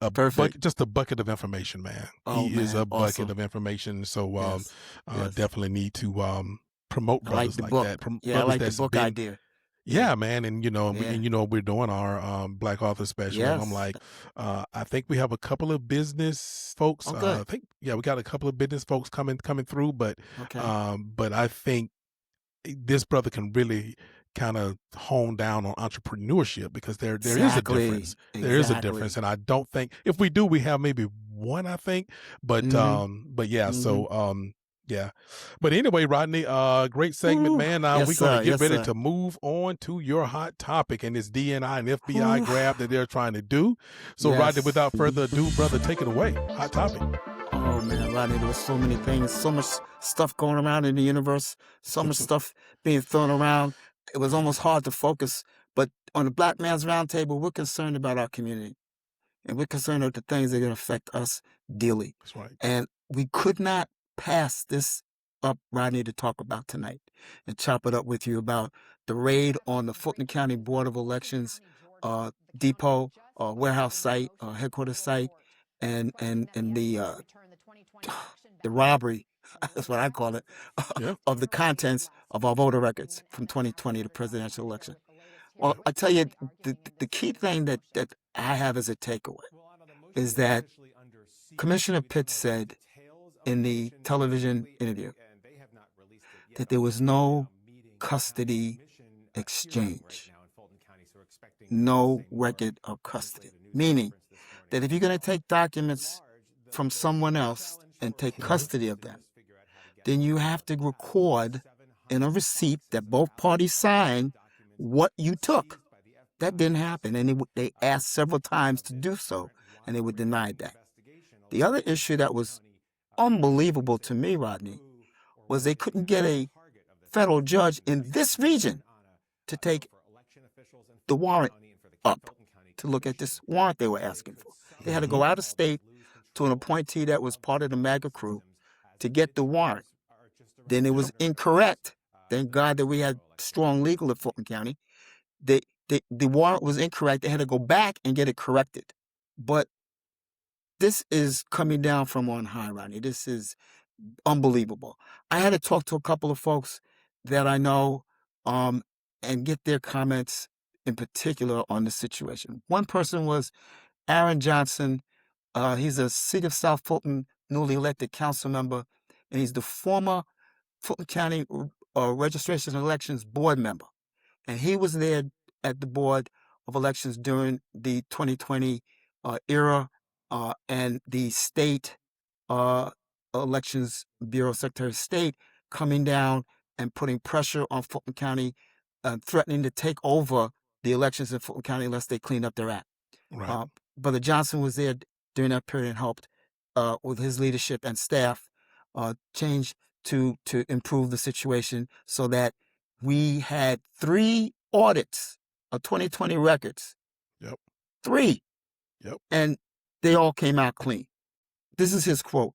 just a bucket of information, man. He is a bucket of information. So definitely need to promote brothers like that. I like the book idea. Yeah, man. And, we're doing our Black Author Special. And I'm like, I think we have a couple of business folks. I think, we got a couple of business folks coming through. But I think this brother can really kind of hone down on entrepreneurship, because there is a difference. There is a difference. And I don't think, if we do, we have maybe one, I think. But so yeah. But anyway, Rodney, great segment, man. We're going to get ready to move on to your hot topic and this DNI and FBI grab that they're trying to do. So, Rodney, without further ado, brother, take it away. Hot topic. Oh, man, Rodney, there was so many things, so much stuff going around in the universe, so much stuff being thrown around. It was almost hard to focus. But on the Black Man's Roundtable, we're concerned about our community. And we're concerned with the things that are going to affect us daily. That's right. And we could not pass this up, Rodney, to talk about tonight and chop it up with you about the raid on the Fulton County Board of Elections depot, warehouse site, headquarters site, and the robbery, that's what I call it, of the contents of our voter records from 2020, the presidential election. Well, I tell you, the key thing that I have as a takeaway is that Commissioner Pitts said in the television interview that there was no custody exchange, no record of custody, meaning that if you're going to take documents from someone else and take custody of them, then you have to record in a receipt that both parties sign what you took. That didn't happen, and they asked several times to do so, and they were denied that. The other issue that was unbelievable to me, Rodney, was they couldn't get a federal judge in this region to take the warrant up to look at this warrant they were asking for. They had to go out of state to an appointee that was part of the MAGA crew to get the warrant. Then it was incorrect. Thank God that we had strong legal in Fulton County. The warrant was incorrect. They had to go back and get it corrected. But this is coming down from on high, Rodney. This is unbelievable. I had to talk to a couple of folks that I know and get their comments in particular on the situation. One person was Aaron Johnson. He's a City of South Fulton newly elected council member, and he's the former Fulton County Registration and Elections board member. And he was there at the Board of Elections during the 2020 era, and the state Elections Bureau Secretary of State coming down and putting pressure on Fulton County, threatening to take over the elections in Fulton County unless they clean up their act. Right. Brother Johnson was there during that period and helped with his leadership and staff change to improve the situation so that we had 3 audits of 2020 records. Yep. 3. Yep. And they all came out clean. This is his quote.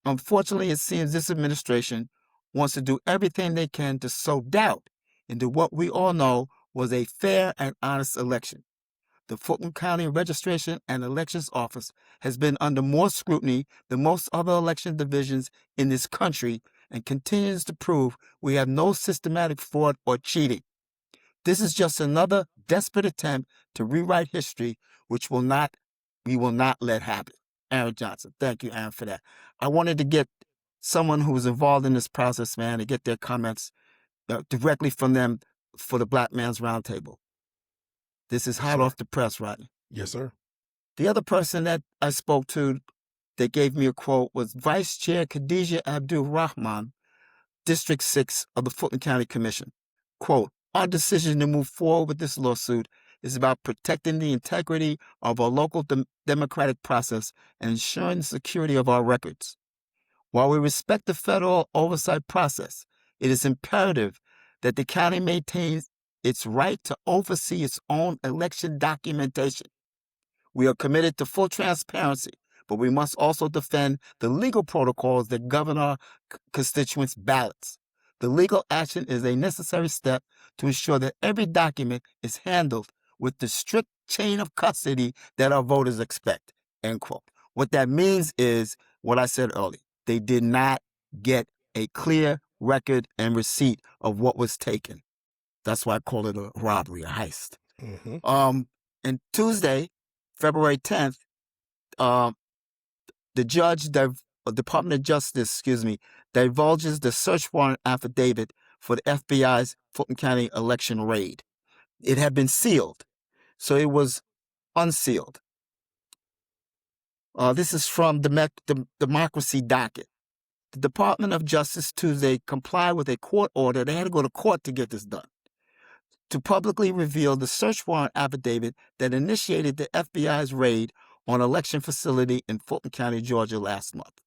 Unfortunately, it seems this administration wants to do everything they can to sow doubt into what we all know was a fair and honest election. The Fulton County Registration and Elections Office has been under more scrutiny than most other election divisions in this country and continues to prove we have no systematic fraud or cheating. This is just another desperate attempt to rewrite history, which we will not let happen. Aaron Johnson. Thank you, Aaron, for that. I wanted to get someone who was involved in this process, man, to get their comments directly from them for the Black Man's Roundtable. This is hot off the press, Rodney. Yes, sir. The other person that I spoke to that gave me a quote was Vice Chair Khadija Abdul Rahman, District 6 of the Fulton County Commission. Quote, our decision to move forward with this lawsuit is about protecting the integrity of our local democratic process and ensuring the security of our records. While we respect the federal oversight process, it is imperative that the county maintains its right to oversee its own election documentation. We are committed to full transparency, but we must also defend the legal protocols that govern our constituents' ballots. The legal action is a necessary step to ensure that every document is handled with the strict chain of custody that our voters expect, end quote. What that means is what I said earlier. They did not get a clear record and receipt of what was taken. That's why I call it a robbery, a heist. Mm-hmm. And Tuesday, February 10th, the Department of Justice, divulges the search warrant affidavit for the FBI's Fulton County election raid. It had been sealed, so it was unsealed. This is from the Democracy Docket. The Department of Justice Tuesday complied with a court order. They had to go to court to get this done, to publicly reveal the search warrant affidavit that initiated the FBI's raid on an election facility in Fulton County, Georgia last month.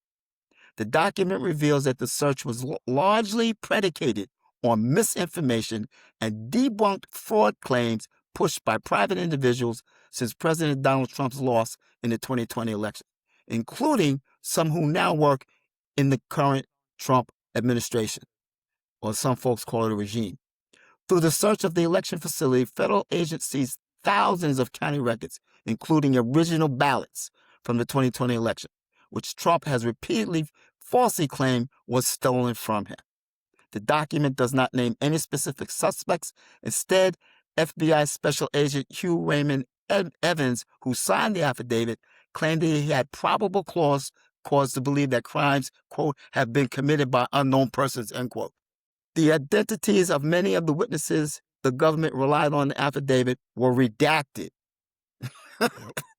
The document reveals that the search was largely predicated on misinformation and debunked fraud claims pushed by private individuals since President Donald Trump's loss in the 2020 election, including some who now work in the current Trump administration, or some folks call it a regime. Through the search of the election facility, federal agents seized thousands of county records, including original ballots from the 2020 election, which Trump has repeatedly falsely claimed was stolen from him. The document does not name any specific suspects. Instead, FBI Special Agent Hugh Raymond Evans, who signed the affidavit, claimed that he had probable cause to believe that crimes, quote, have been committed by unknown persons, end quote. The identities of many of the witnesses the government relied on in the affidavit were redacted.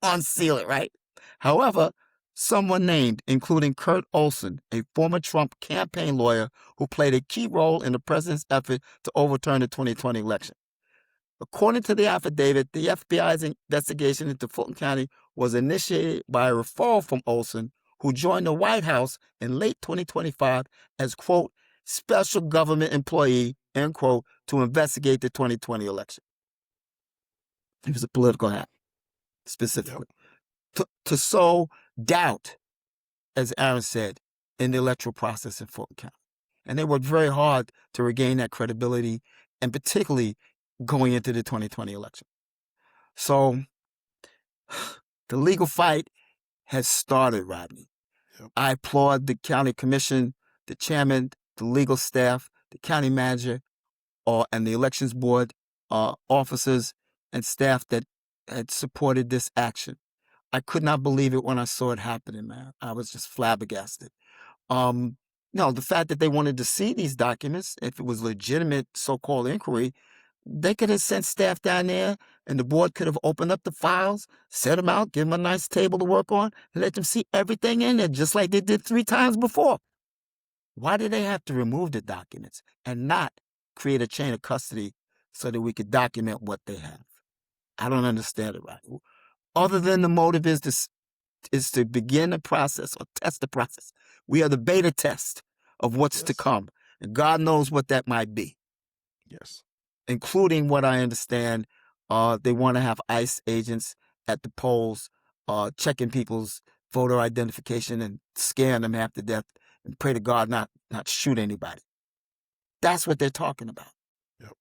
Unseal it, right? However, someone named, including Kurt Olson, a former Trump campaign lawyer who played a key role in the president's effort to overturn the 2020 election. According to the affidavit, the FBI's investigation into Fulton County was initiated by a referral from Olson, who joined the White House in late 2025 as, quote, special government employee, end quote, to investigate the 2020 election. He was a political hack, specifically. To sow doubt, as Aaron said, in the electoral process in Fulton County. And they worked very hard to regain that credibility, and particularly going into the 2020 election. So the legal fight has started, Rodney. Yep. I applaud the county commission, the chairman, the legal staff, the county manager, and the elections board officers and staff that had supported this action. I could not believe it when I saw it happening, man. I was just flabbergasted. No, the fact that they wanted to see these documents, if it was legitimate so-called inquiry, they could have sent staff down there and the board could have opened up the files, set them out, give them a nice table to work on, and let them see everything in there, just like they did 3 times before. Why did they have to remove the documents and not create a chain of custody so that we could document what they have? I don't understand it, right? Other than the motive is to begin the process or test the process. We are the beta test of what's to come. And God knows what that might be. Yes. Including what I understand, they want to have ICE agents at the polls, checking people's voter identification and scaring them half to death and pray to God not shoot anybody. That's what they're talking about. Yep.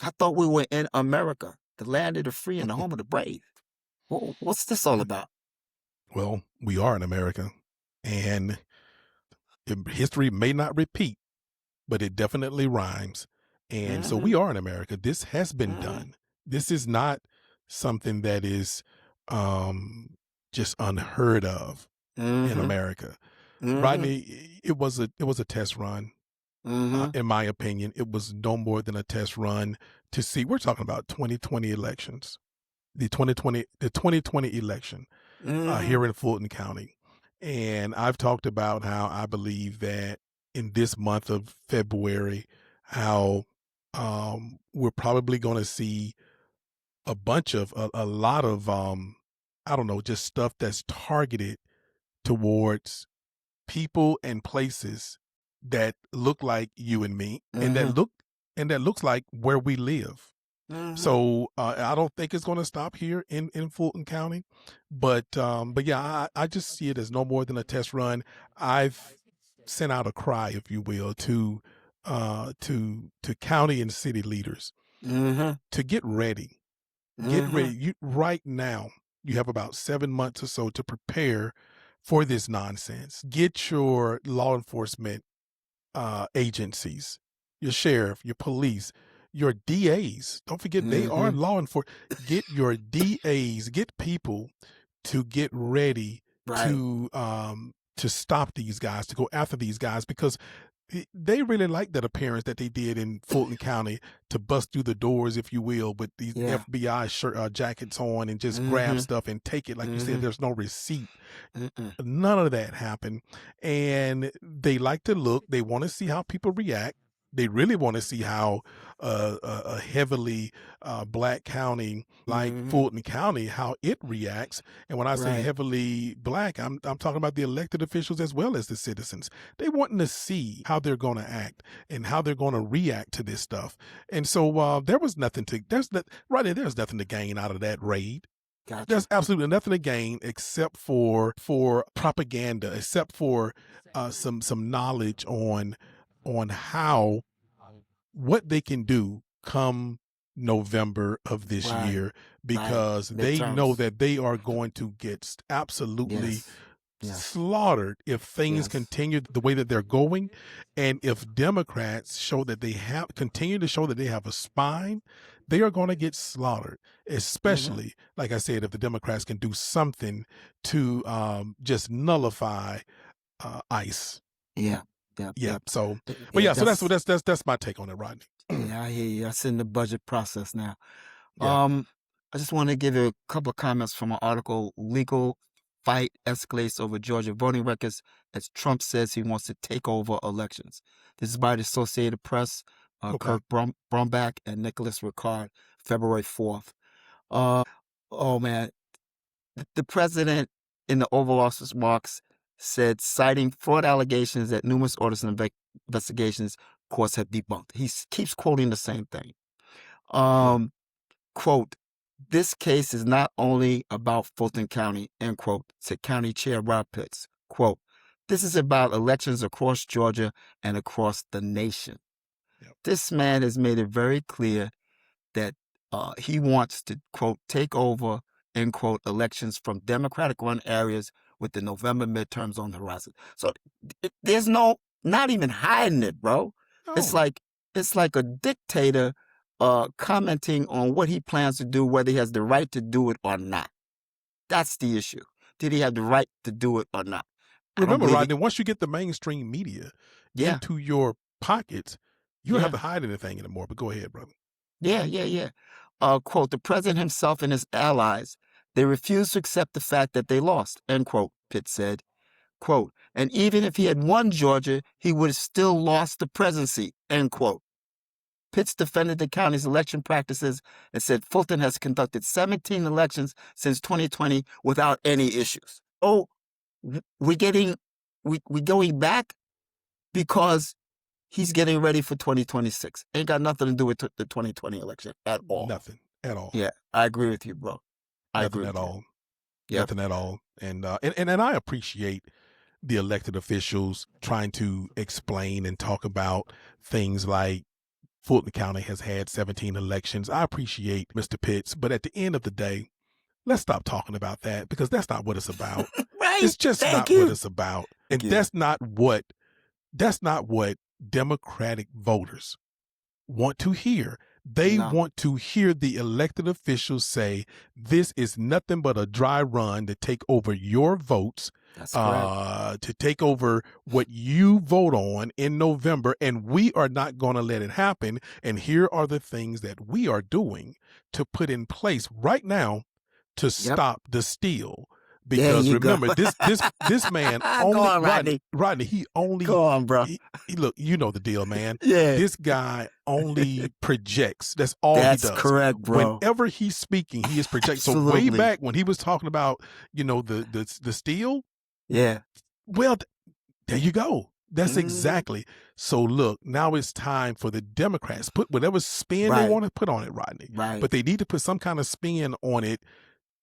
I thought we were in America, the land of the free and the home of the brave. What's this all about? Well, we are in America, and history may not repeat, but it definitely rhymes. And so we are in America. This has been done. This is not something that is just unheard of in America. Rodney, it was a test run. In my opinion, it was no more than a test run to see. We're talking about 2020 elections, the 2020 election here in Fulton County. And I've talked about how I believe that in this month of February, how we're probably going to see a lot of, I don't know, just stuff that's targeted towards people and places that look like you and me, and that looks like where we live. So I don't think it's going to stop here in Fulton County, but yeah, I just see it as no more than a test run. I've sent out a cry, if you will, to county and city leaders to get ready. Get ready. Right now, you have about 7 months or so to prepare for this nonsense. Get your law enforcement agencies, your sheriff, your police, your DAs. Don't forget they are law enforcement. Get your DAs, get people to get ready to stop these guys, to go after these guys, because they really like that appearance that they did in Fulton County to bust through the doors, if you will, with these FBI shirt jackets on and just grab stuff and take it. Like you said, there's no receipt. None of that happened. And they like to look. They want to see how people react. They really want to see how a heavily black county like Fulton County, how it reacts. And when I say heavily black, I'm talking about the elected officials as well as the citizens. They wanting to see how they're going to act and how they're going to react to this stuff. And so there's nothing to gain out of that raid. Gotcha. There's absolutely nothing to gain except for propaganda, except for some knowledge on how what they can do come November of this year, because they know that they are going to get absolutely slaughtered if things continue the way that they're going. And if Democrats continue to show that they have a spine, they are going to get slaughtered, especially, like I said, if the Democrats can do something to just nullify ICE. Yeah. So, but so that's my take on it, Rodney. Yeah, I hear you. That's in the budget process now. Yeah. I just want to give you a couple of comments from an article. Legal fight escalates over Georgia voting records as Trump says he wants to take over elections. This is by the Associated Press, Kirk Brombach and Nicholas Ricard, February 4th. Oh man, the president in the Oval Office remarks said, citing fraud allegations that numerous audits and investigations courts have debunked. He keeps quoting the same thing. Quote, This case is not only about Fulton County, end quote, said County Chair Rob Pitts. Quote, this is about elections across Georgia and across the nation. Yep. This man has made it very clear that he wants to, quote, take over, end quote, elections from Democratic-run areas with the November midterms on the horizon. So there's not even hiding it, bro. No. It's like a dictator commenting on what he plans to do, whether he has the right to do it or not. That's the issue. Did he have the right to do it or not? Remember, Rodney, once you get the mainstream media into your pockets, you don't have to hide anything anymore. But go ahead, brother. Yeah. Quote, the president himself and his allies, they refused to accept the fact that they lost, end quote, Pitt said. Quote, and even if he had won Georgia, he would have still lost the presidency, end quote. Pitts defended the county's election practices and said Fulton has conducted 17 elections since 2020 without any issues. Oh, we're going back because he's getting ready for 2026. Ain't got nothing to do with the 2020 election at all. Nothing at all. Yeah, I agree with you, bro. Nothing at all. Nothing at all. And I appreciate the elected officials trying to explain and talk about things like Fulton County has had 17 elections. I appreciate Mr. Pitts, but at the end of the day, let's stop talking about that because that's not what it's about. Right. It's just not what it's about. And that's not what Democratic voters want to hear. They want to hear the elected officials say, this is nothing but a dry run to take over your votes, to take over what you vote on in November, and we are not going to let it happen. And here are the things that we are doing to put in place right now to stop the steal. Because remember, this man only Rodney, he only go on, bro. He, look, you know the deal, man. Yeah, this guy only projects. That's all he does. That's correct, bro. Whenever he's speaking, he is projecting. So way back when he was talking about, the steal. Yeah. Well, there you go. That's exactly. So look, now it's time for the Democrats put whatever spin they want to put on it, Rodney. Right. But they need to put some kind of spin on it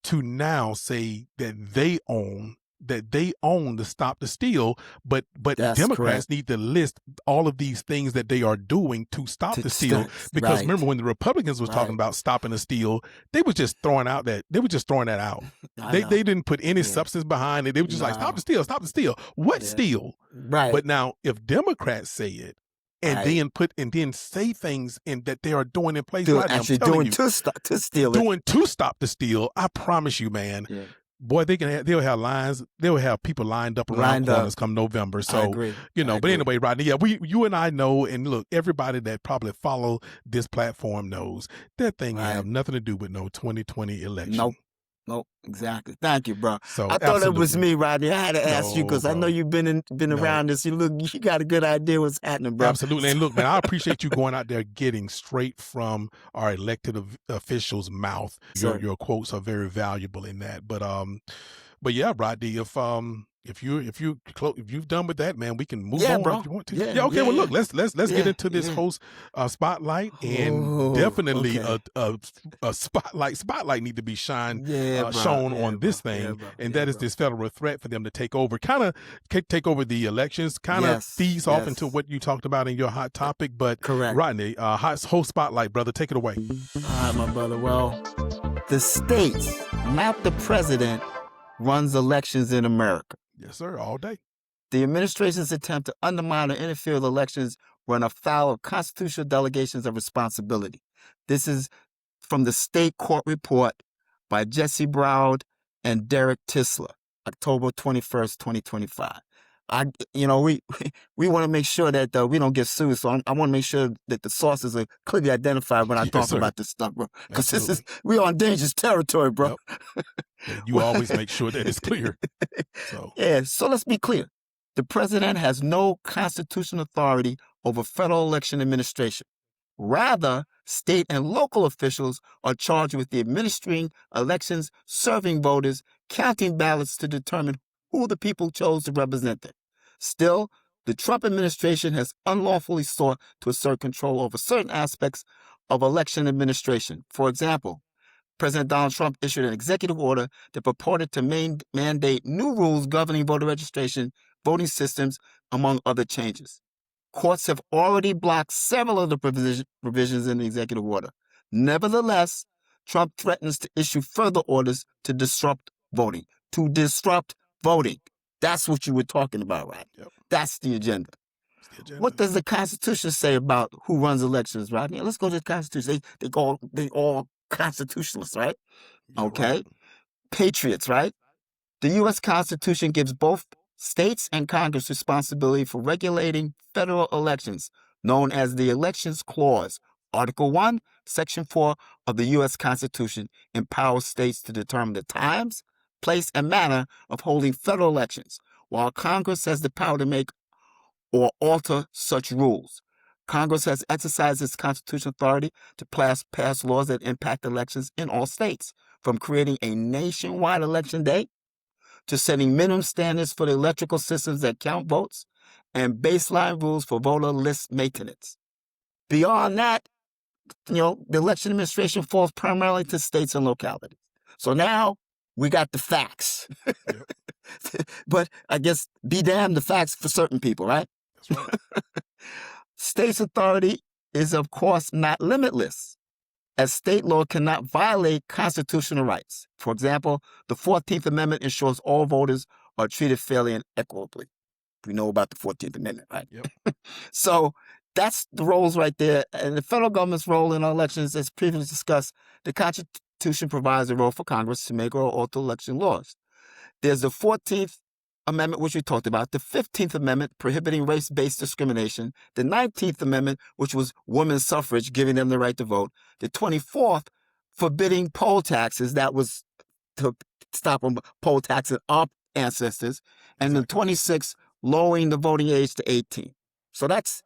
to now say that they own the stop the steal, but That's Democrats correct. need to list all of these things that they are doing to stop the steal. Because remember when the Republicans was talking about stopping the steal, they were just throwing that out. They didn't put any substance behind it. They were just like, stop the steal. What steal? Right. But now if Democrats say it, and then say things that they are doing in place right now. Actually doing to stop the steal. I promise you, man. Yeah. Boy, they'll have people lined up around corners come November. So I agree. But anyway, Rodney, you and I know, and look, everybody that probably follow this platform knows that thing have nothing to do with no 2020 election. Nope, exactly. Thank you, bro. So I thought it was me, Rodney. I had to ask you because I know you've been around this. You got a good idea what's happening, bro. Absolutely. And look, man, I appreciate you going out there getting straight from our elected officials' mouth. Your quotes are very valuable in that. But yeah, Rodney, if you've done with that, man, we can move on bro. if you want to. Okay. Well, look, let's get into this host spotlight, and definitely a spotlight need to be shown on this thing, and that is this federal threat for them to take over the elections, feeds off into what you talked about in your hot topic. But correct, Rodney, host spotlight, brother, take it away. All right, my brother. Well, the states, not the president, runs elections in America. Yes, sir, all day. The administration's attempt to undermine or interfere with elections run afoul of constitutional delegations of responsibility. This is from the State Court Report by Jesse Browd and Derek Tisler, October 21st, 2025. We want to make sure that we don't get sued, so I want to make sure that the sources are clearly identified when I talk about this stuff, bro. Because we're on dangerous territory, bro. Yep. You always make sure that it's clear. So let's be clear. The president has no constitutional authority over federal election administration. Rather, state and local officials are charged with administering elections, serving voters, counting ballots to determine who the people chose to represent them. Still, the Trump administration has unlawfully sought to assert control over certain aspects of election administration. For example, President Donald Trump issued an executive order that purported to mandate new rules governing voter registration, voting systems, among other changes. Courts have already blocked several of the provisions in the executive order. Nevertheless, Trump threatens to issue further orders to disrupt voting. To disrupt voting. That's what you were talking about, right? Yep. That's the agenda. That's the agenda. What does the Constitution say about who runs elections, Rodney? Let's go to the Constitution. They all constitutionalists, right? You're Okay. right. Patriots, right? The U.S. Constitution gives both states and Congress responsibility for regulating federal elections, known as the Elections Clause. Article 1, Section 4 of the U.S. Constitution empowers states to determine the times, place, and manner of holding federal elections, while Congress has the power to make or alter such rules. Congress has exercised its constitutional authority to pass laws that impact elections in all states, from creating a nationwide election day to setting minimum standards for the electrical systems that count votes and baseline rules for voter list maintenance. Beyond that, the election administration falls primarily to states and localities. So now we got the facts. Yep. But I guess be damned the facts for certain people, right? That's right. States' authority is, of course, not limitless, as state law cannot violate constitutional rights. For example, the 14th Amendment ensures all voters are treated fairly and equitably. We know about the 14th Amendment, right? Yep. So that's the roles right there. And the federal government's role in elections, as previously discussed, the Constitution provides a role for Congress to make or alter election laws. There's the 14th Amendment, which we talked about, the 15th Amendment prohibiting race-based discrimination, the 19th Amendment, which was women's suffrage, giving them the right to vote, the 24th forbidding poll taxes, that was to stop them poll taxing our ancestors, and the 26th lowering the voting age to 18. So that's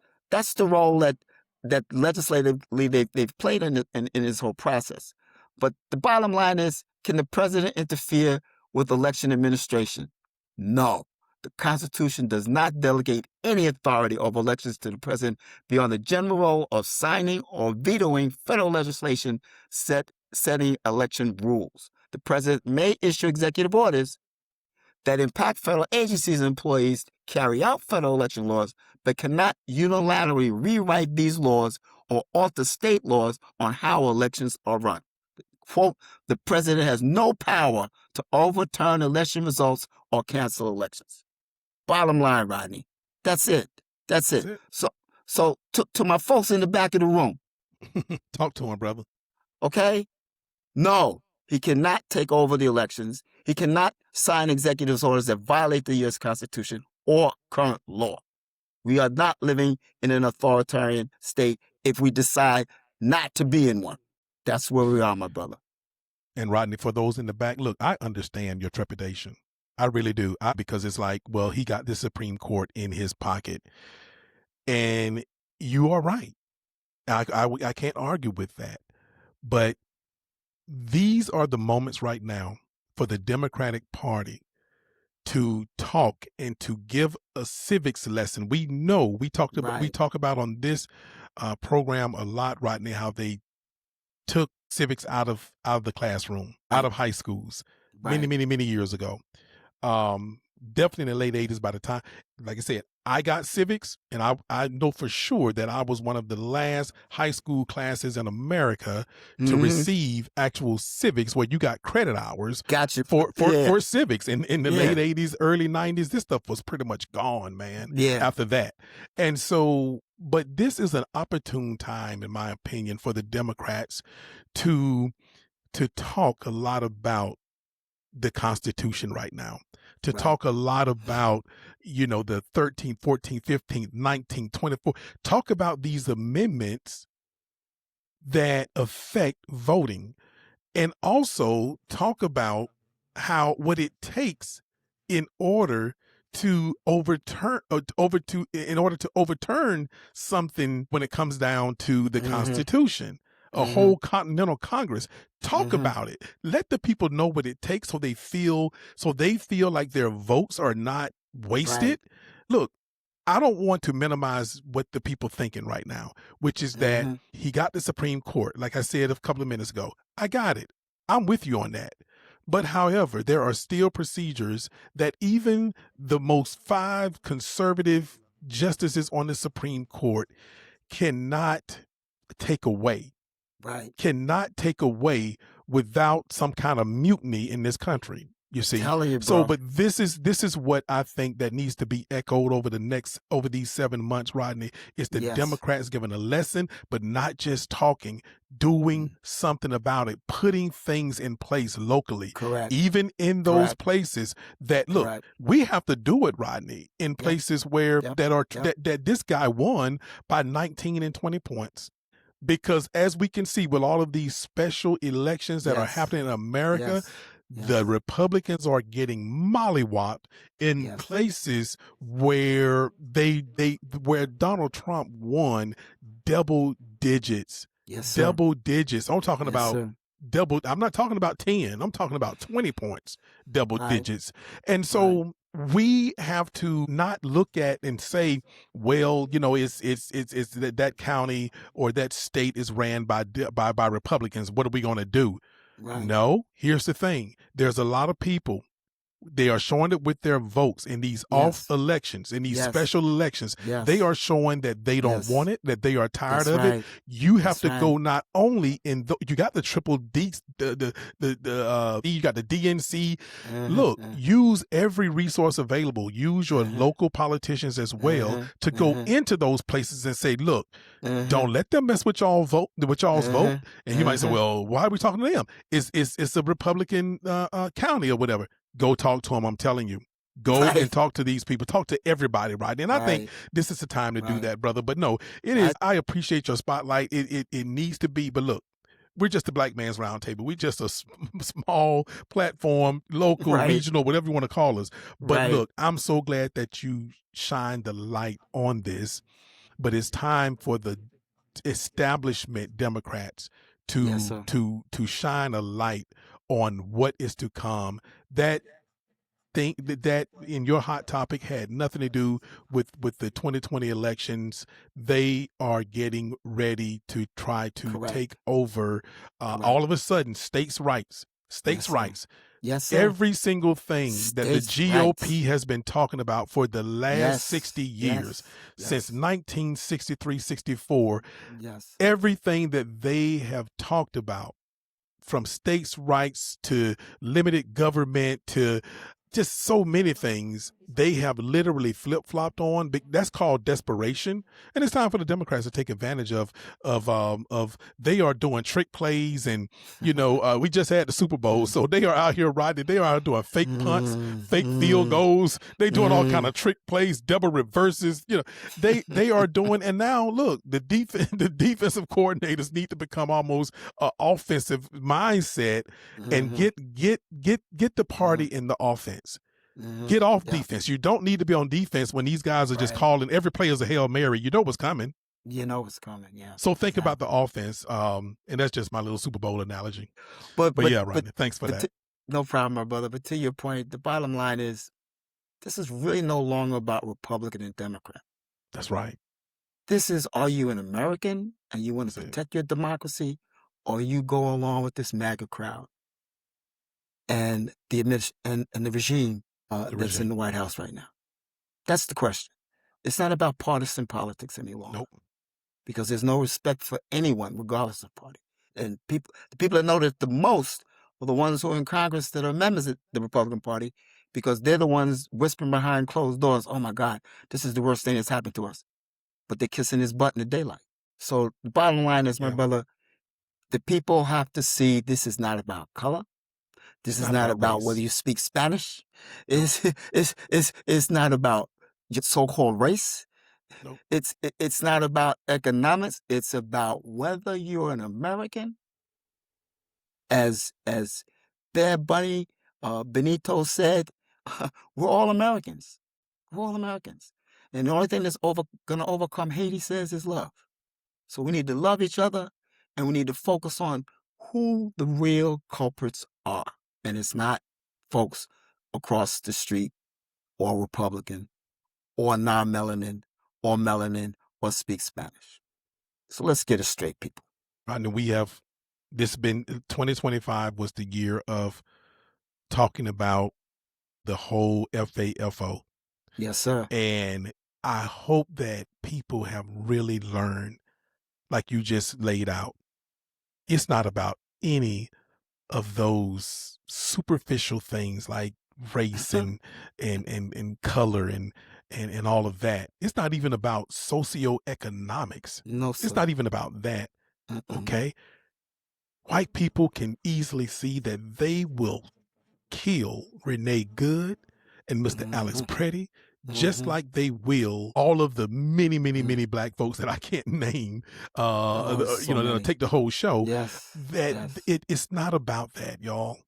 the role that legislatively they've played in this whole process. But the bottom line is, can the president interfere with election administration? No. The Constitution does not delegate any authority over elections to the president beyond the general role of signing or vetoing federal legislation setting election rules. The president may issue executive orders that impact federal agencies and employees carry out federal election laws, but cannot unilaterally rewrite these laws or alter state laws on how elections are run. Quote, the president has no power to overturn election results or cancel elections. Bottom line, Rodney. That's it. That's it. So to my folks in the back of the room. Talk to him, brother. Okay? No, he cannot take over the elections. He cannot sign executive orders that violate the U.S. Constitution or current law. We are not living in an authoritarian state if we decide not to be in one. That's where we are, my brother. And Rodney, for those in the back, look, I understand your trepidation. I really do. Because it's like, well, he got the Supreme Court in his pocket. And you are right. I can't argue with that. But these are the moments right now for the Democratic Party to talk and to give a civics lesson. We know we talk about on this program a lot, Rodney, how they took civics out of the classroom, out of high schools many years ago. Definitely in the late 80s, by the time, like I said, I got civics, and I know for sure that I was one of the last high school classes in America to receive actual civics, where you got credit hours for civics. In the late 80s, early 90s, this stuff was pretty much gone, man, after that. And so, but this is an opportune time, in my opinion, for the Democrats to talk a lot about the Constitution right now, to talk a lot about, the 13th, 14th, 15th, 19th, 24th, talk about these amendments that affect voting, and also talk about what it takes in order to overturn something when it comes down to the Constitution. A whole Continental Congress. Talk about it. Let the people know what it takes so they feel like their votes are not wasted. Right. Look, I don't want to minimize what the people thinking right now, which is that he got the Supreme Court. Like I said a couple of minutes ago, I got it. I'm with you on that. But however, there are still procedures that even the most 5 conservative justices on the Supreme Court cannot take away. Right. Cannot take away without some kind of mutiny in this country. You see, You, so but this is what I think that needs to be echoed over these 7 months, Rodney. Is the Democrats giving a lesson, but not just talking, doing something about it, putting things in place locally. Correct. Even in those places that look, we have to do it, Rodney, in places where that this guy won by 19 and 20 points. Because as we can see with all of these special elections that are happening in America, the Republicans are getting mollywopped in places where where Donald Trump won double digits. Double digits. I'm talking about double. I'm not talking about 10. I'm talking about 20 points, double digits. And so we have to not look at and say, well, you know, it's that county or that state is ran by Republicans. What are we going to do? No, here's the thing. There's a lot of people. They are showing it with their votes in these off elections, in these special elections. They are showing that they don't want it, that they are tired of it. You have to go not only in you got the triple D, you got the DNC. Look, use every resource available. Use your local politicians as well to go into those places and say, look, don't let them mess with y'all's vote. And you might say, well, why are we talking to them? It's a Republican county or whatever. Go talk to them. I'm telling you, go and talk to these people. Talk to everybody, right? And I think this is the time to do that, brother. But no, it is. I appreciate your spotlight. It needs to be. But look, we're just the Black Man's Roundtable. We're just a small platform, local, regional, whatever you want to call us. But look, I'm so glad that you shine the light on this. But it's time for the establishment Democrats to shine a light on what is to come. That in your hot topic had nothing to do with the 2020 elections. They are getting ready to try to take over all of a sudden states' rights. Yes, sir. Every single thing that the GOP has been talking about for the last 60 years, since 1963, 64, everything that they have talked about, from states' rights to limited government to just so many things, they have literally flip-flopped on. That's called desperation. And it's time for the Democrats to take advantage of they are doing trick plays. And, you know, we just had the Super Bowl. So they are out here riding. They are out doing fake punts, fake field goals. They doing all kind of trick plays, double reverses. You know, they are doing. And now look, the defensive coordinators need to become almost offensive mindset and get the party in the offense. Get off defense. You don't need to be on defense when these guys are just calling every play as a Hail Mary. You know what's coming. So think about the offense. And that's just my little Super Bowl analogy. But yeah, Rodney, thanks for that. No problem, my brother. But to your point, the bottom line is this is really no longer about Republican and Democrat. That's right. This is, are you an American and you want to protect your democracy, or you go along with this MAGA crowd and the regime that's in the White House right now? That's the question. It's not about partisan politics any longer. Nope. Because there's no respect for anyone, regardless of party. And the people that know that the most are the ones who are in Congress that are members of the Republican Party, because they're the ones whispering behind closed doors, oh my God, this is the worst thing that's happened to us. But they're kissing his butt in the daylight. So the bottom line is, my brother, the people have to see this is not about color. This is not about whether you speak Spanish. It's not about your so-called race. Nope. It's not about economics. It's about whether you're an American. As Bad Bunny Benito said, we're all Americans. We're all Americans. And the only thing that's going to overcome hate, he says, is love. So we need to love each other, and we need to focus on who the real culprits are. And it's not folks across the street or Republican or non-melanin or melanin or speak Spanish. So let's get it straight, people. Rodney, we have This been 2025 was the year of talking about the whole FAFO. Yes, sir. And I hope that people have really learned, like you just laid out, it's not about any of those superficial things like race and color and all of that. It's not even about socioeconomics. No, It's sir. not even about that. Okay. White people can easily see that they will kill Renee Good and Mr. Alex Pretty, just like they will all of the many, many, many black folks that I can't name, that'll take the whole show. Yes. It's not about that, y'all.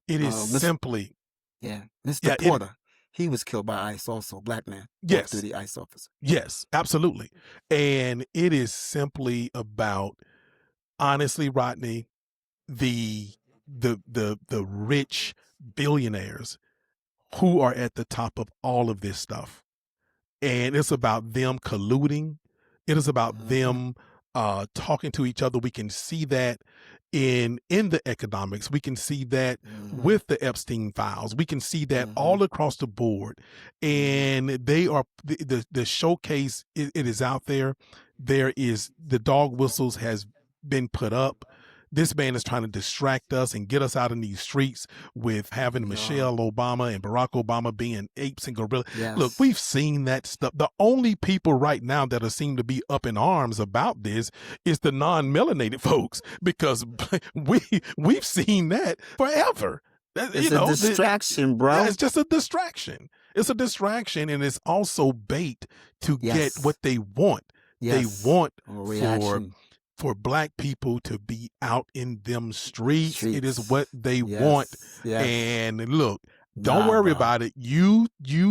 It is simply. Mr. Porter, he was killed by ICE also, black man. Yes. Through the ICE officer. Yes, absolutely. And it is simply about, honestly, Rodney, the rich billionaires who are at the top of all of this stuff. And it's about them colluding. It is about them talking to each other. We can see that in the economics. We can see that with the Epstein files. We can see that all across the board. And they are the showcase. It is out there. There is the dog whistles has been put up. This man is trying to distract us and get us out in these streets with having Michelle Obama and Barack Obama being apes and gorillas. Yes. Look, we've seen that stuff. The only people right now that are seem to be up in arms about this is the non-melanated folks, because we've seen that forever. It's a distraction, bro. It's just a distraction. It's a distraction, and it's also bait to get what they want. Yes. They want for black people to be out in them streets. It is what they want. Yes. And look, don't worry about it. You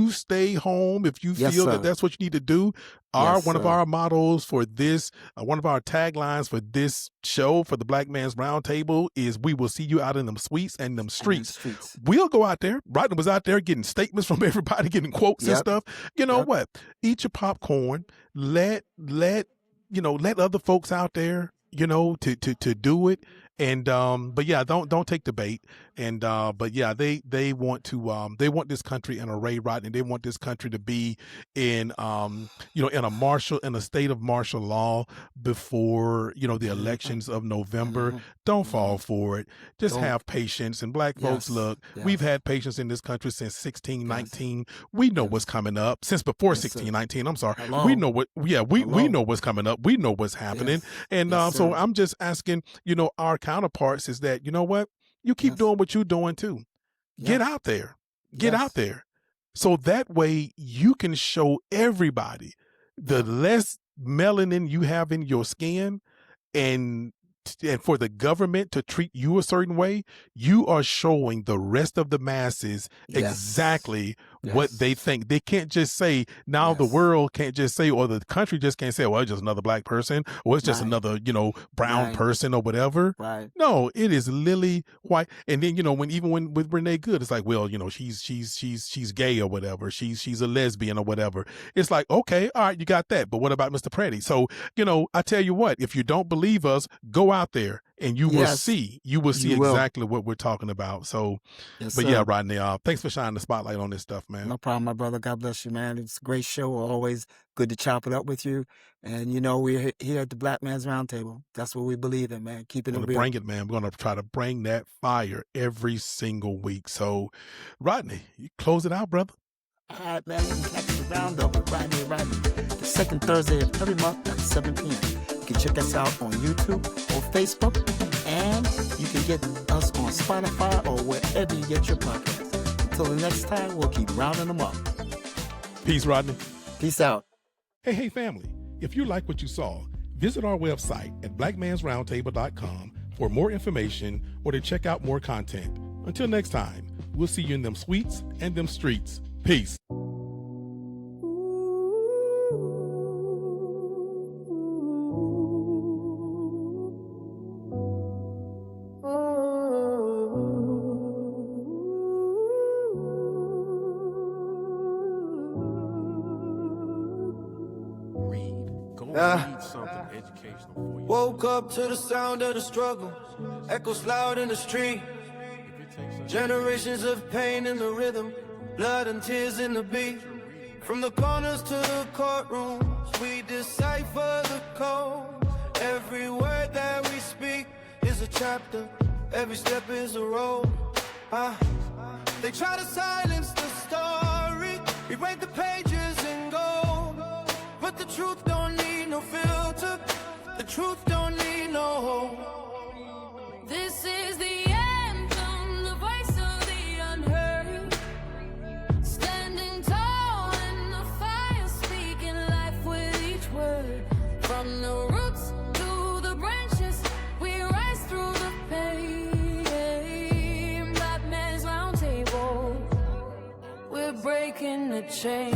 stay home if you feel that that's what you need to do. One of our mottos for this, one of our taglines for this show, for the Black Man's Roundtable, is we will see you out in them suites and them streets. We'll go out there. Rodney was out there getting statements from everybody, getting quotes and stuff. You know what? Eat your popcorn. Let other folks out there, to do it. And but yeah, don't take the bait. And but yeah, they want this country in a ray rot, and they want this country to be in in a state of martial law before the elections of November. Don't fall for it. Just have patience. And black folks, look, we've had patience in this country since 1619. We know what's coming up. Since before 1619, I'm sorry. Hello. We know what. Yeah, we know what's coming up. We know what's happening. And so I'm just asking, our counterparts is that, what? You keep doing what you're doing too. Get out there. Get out there. So that way you can show everybody the less melanin you have in your skin, and for the government to treat you a certain way, you are showing the rest of the masses exactly what they think. They can't just say, now the world can't just say, or the country just can't say, well, it's just another black person, or it's just another, brown person or whatever. Right. No, it is lily white. And then, when with Renee Good, it's like, well, she's gay or whatever. She's a lesbian or whatever. It's like, okay, all right, you got that. But what about Mr. Pretty? So, I tell you what, if you don't believe us, go out there and you will see. You will see exactly what we're talking about. So, yeah, Rodney, thanks for shining the spotlight on this stuff, man. No problem, my brother. God bless you, man. It's a great show. Always good to chop it up with you. And, we're here at the Black Man's Roundtable. That's what we believe in, man. Keeping it real. Bring it, man. We're going to try to bring that fire every single week. So, Rodney, you close it out, brother. All right, man. We can catch the roundup with Rodney. The second Thursday of every month at 7 p.m. You can check us out on YouTube or Facebook. And you can get us on Spotify or wherever you get your podcasts. Until the next time, we'll keep rounding them up. Peace, Rodney. Peace out. Hey, family. If you like what you saw, visit our website at blackmansroundtable.com for more information or to check out more content. Until next time, we'll see you in them suites and them streets. Peace. read something educational for you. Woke up to the sound of the struggle, echoes loud in the street. Generations of pain in the rhythm, blood and tears in the beat. From the corners to the courtrooms, we decipher the code. Every word that we speak is a chapter, every step is a road. They try to silence the story, rewrite the pages in gold. But the truth don't need no filter, the truth don't need no hope. This is the anthem, the voice of the unheard. Standing tall in the fire, speaking life with each word. From the roots to the branches, we rise through the pain. Black man's round table, we're breaking the chain.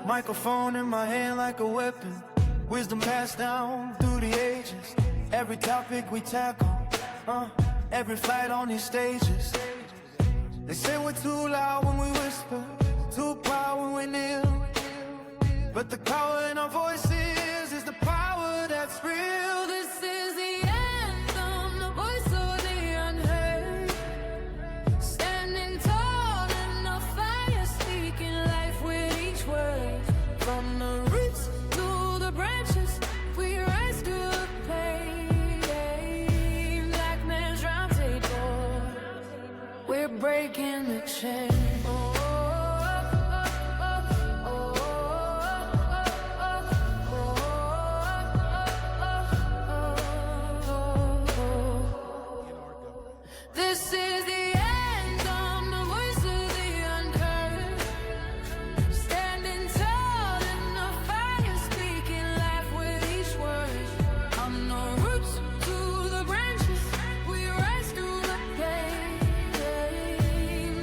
Microphone in my hand like a weapon, wisdom passed down through the ages. Every topic we tackle, every fight on these stages. They say we're too loud when we whisper, too proud when we kneel. But the power in our voices is the power that's real. This is the anthem, the voice of the unheard. Standing tall in the fire, speaking life with each word. From the roots to the branches, we rise to the pain. Black man's round table, we're breaking the chain. This is the anthem, the voice of the unheard. Standing tall in the fire, speaking life with each word. From the roots to the branches, we rise through the pain.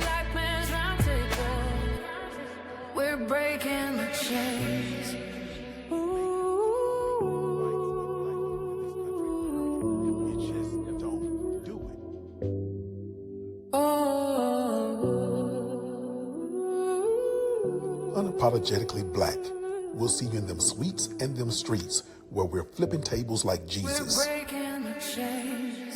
Black man's round table, we're breaking the chains. Unapologetically black. We'll see you in them suites and them streets where we're flipping tables like Jesus. We're breaking the chains.